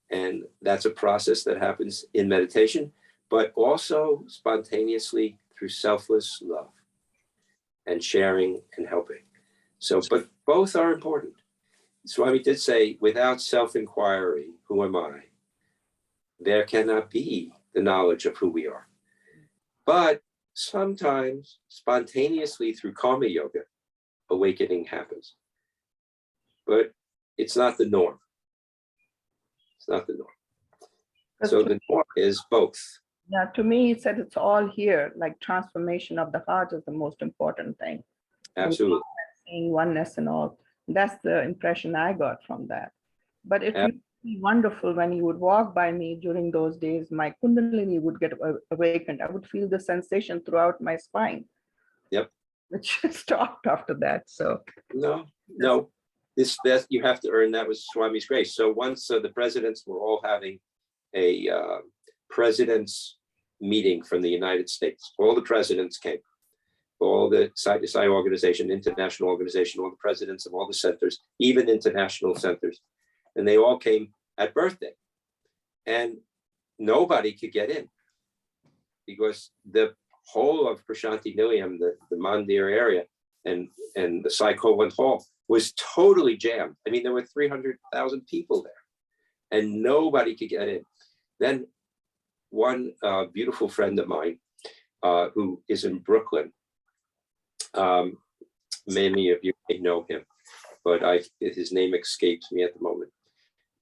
And that's a process that happens in meditation, but also spontaneously through selfless love and sharing and helping. So, but both are important. Swami did say, without self-inquiry, who am I? There cannot be the knowledge of who we are. But sometimes spontaneously through karma yoga, awakening happens. But it's not the norm. It's not the norm. So the norm is both. Yeah, to me, he said it's all here, like transformation of the heart is the most important thing. Absolutely. Seeing oneness and all. That's the impression I got from that. But it would be wonderful when you would walk by me during those days, my Kundalini would get awakened. I would feel the sensation throughout my spine. Yep. Which stopped after that. So no. This you have to earn that with Swami's grace. So once the presidents were all having a president's meeting from the United States, all the presidents came, all the Sai organization, international organization, all the presidents of all the centers, even international centers, and they all came at birthday, and nobody could get in because the whole of Prashanti Nilayam, the Mandir area, and the Sai Kovan Hall was totally jammed. I mean, there were 300,000 people there, and nobody could get in. Then one beautiful friend of mine who is in Brooklyn, many of you may know him, but his name escapes me at the moment.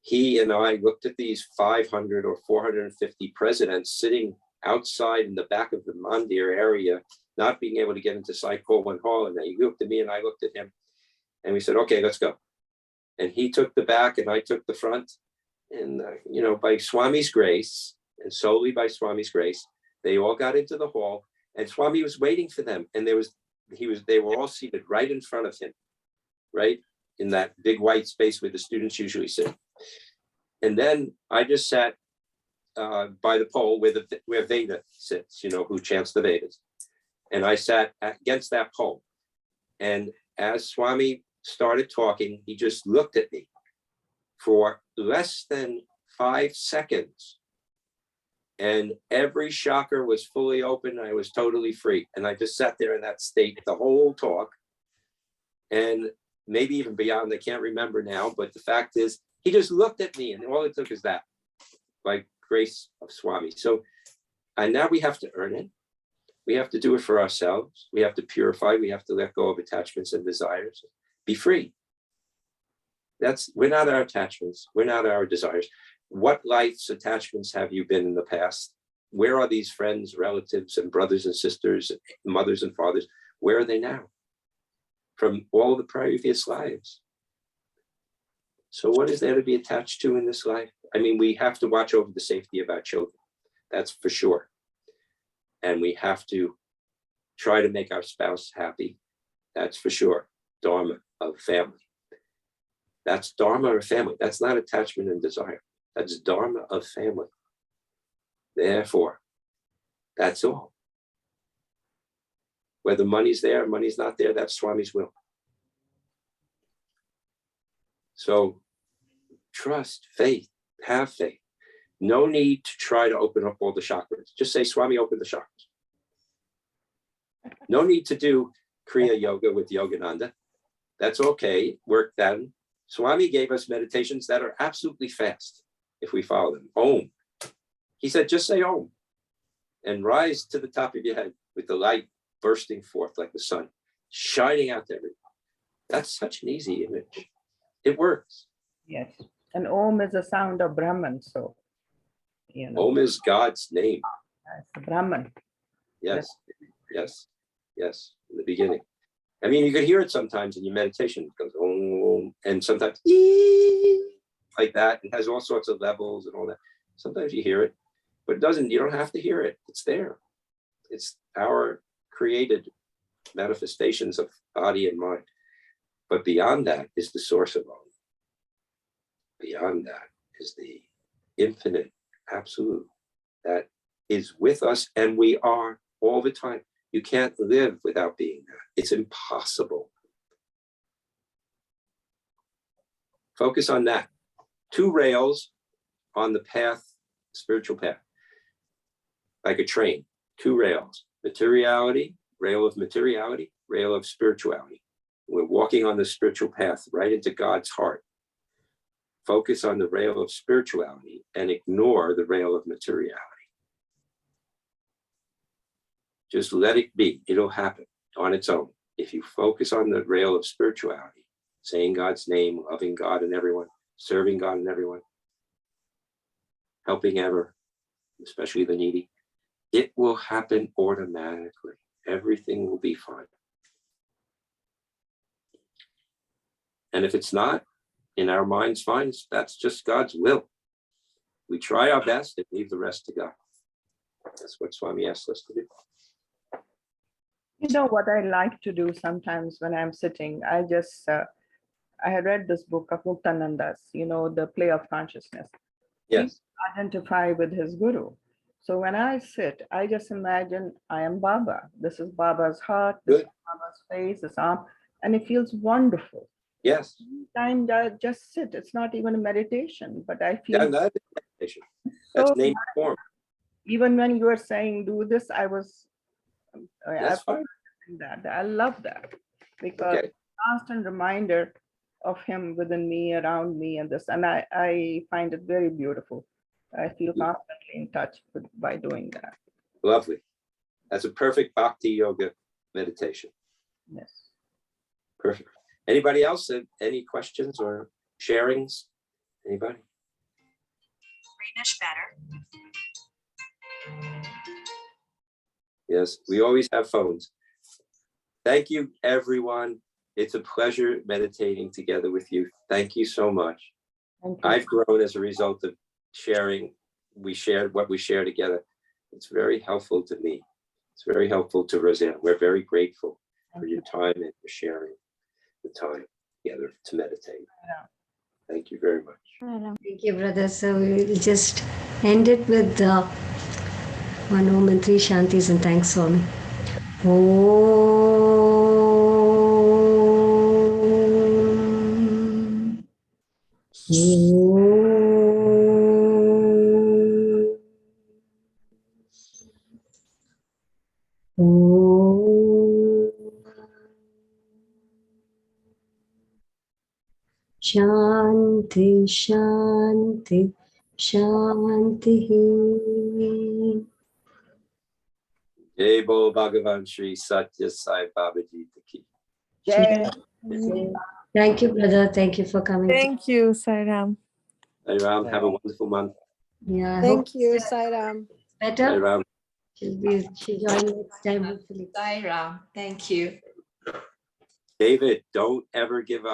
He and I looked at these 500 or 450 presidents sitting outside in the back of the Mandir area, not being able to get into Sai Kovan Hall, and he looked at me and I looked at him, and we said, okay, let's go. And he took the back and I took the front. And, by Swami's grace, and solely by Swami's grace, they all got into the hall and Swami was waiting for them. And they were all seated right in front of him, right in that big white space where the students usually sit. And then I just sat by the pole where Veda sits, who chants the Vedas. And I sat against that pole. And as Swami started talking, he just looked at me for less than 5 seconds. And every chakra was fully open. I was totally free. And I just sat there in that state the whole talk. And maybe even beyond, I can't remember now. But the fact is, he just looked at me, and all it took is that, by grace of Swami. So, and now we have to earn it. We have to do it for ourselves. We have to purify. We have to let go of attachments and desires. Be free. We're not our attachments. We're not our desires. What life's attachments have you been in the past? Where are these friends, relatives, and brothers and sisters, mothers and fathers? Where are they now? From all the previous lives. So what is there to be attached to in this life? I mean, we have to watch over the safety of our children. That's for sure. And we have to try to make our spouse happy. That's for sure. Dharma of family. That's dharma of family. That's not attachment and desire. That's dharma of family. Therefore, that's all. Whether money's there, money's not there, that's Swami's will. So trust, faith, have faith. No need to try to open up all the chakras. Just say, Swami, open the chakras. No need to do Kriya Yoga with Yogananda. That's okay, work then. Swami gave us meditations that are absolutely fast if we follow them. Om. He said, just say Om and rise to the top of your head with the light bursting forth like the sun, shining out to everyone. That's such an easy image. It works. Yes. And Om is a sound of Brahman. So, Om is God's name. It's Brahman. Yes, yes, yes, in the beginning. I mean, you could hear it sometimes in your meditation. It goes Om, and sometimes like that. It has all sorts of levels and all that. Sometimes you hear it, but it doesn't. You don't have to hear it. It's there. It's our created manifestations of body and mind. But beyond that is the source of Om. Beyond that is the infinite absolute that is with us, and we are all the time. You can't live without being that. It's impossible. Focus on that. 2 rails on the path, spiritual path, like a train. 2 rails. Materiality, rail of materiality, rail of spirituality. We're walking on the spiritual path right into God's heart. Focus on the rail of spirituality and ignore the rail of materiality. Just let it be. It'll happen on its own. If you focus on the rail of spirituality, saying God's name, loving God and everyone, serving God and everyone, helping ever, especially the needy, it will happen automatically. Everything will be fine. And if it's not, in our minds, fine, that's just God's will. We try our best and leave the rest to God. That's what Swami asked us to do. You know what I like to do sometimes when I'm sitting? I had read this book of Muktananda's, the play of consciousness. Yes. He identify with his guru. So when I sit, I just imagine I am Baba. This is Baba's heart, this is Baba's face, his arm, and it feels wonderful. Yes. Time I just sit. It's not even a meditation, but I feel that is meditation. That's so name form. even when you were saying do this, I was That's fine. that. I love that because constant reminder of him within me, around me, and this, and I find it very beautiful. I feel constantly in touch by doing that. Lovely. That's a perfect bhakti yoga meditation. Yes. Perfect. Anybody else? Any questions or sharings? Anybody? Greenish better. Yes, we always have phones. Thank you, everyone. It's a pleasure meditating together with you. Thank you so much. Thank you. I've grown as a result of sharing. We shared what we share together. It's very helpful to me. It's very helpful to Roseanne. We're very grateful for your time and for sharing the time together to meditate. Thank you very much. Thank you, brother. So we will just end it with one Om and 3 Shantis and thanks, Swami. Om. Shanti, Shanti, Shanti. Jai Bo Bhagavan Sri Satya Sai Babaji Ki. Jai. Thank you, brother. Thank you for coming. Thank you, Sairam. Hey Ram, have a wonderful month. Yeah, I hope Thank you, Sairam. Hey better. Ram. She'll join next time, hopefully. Sairam. Thank you. David, don't ever give up.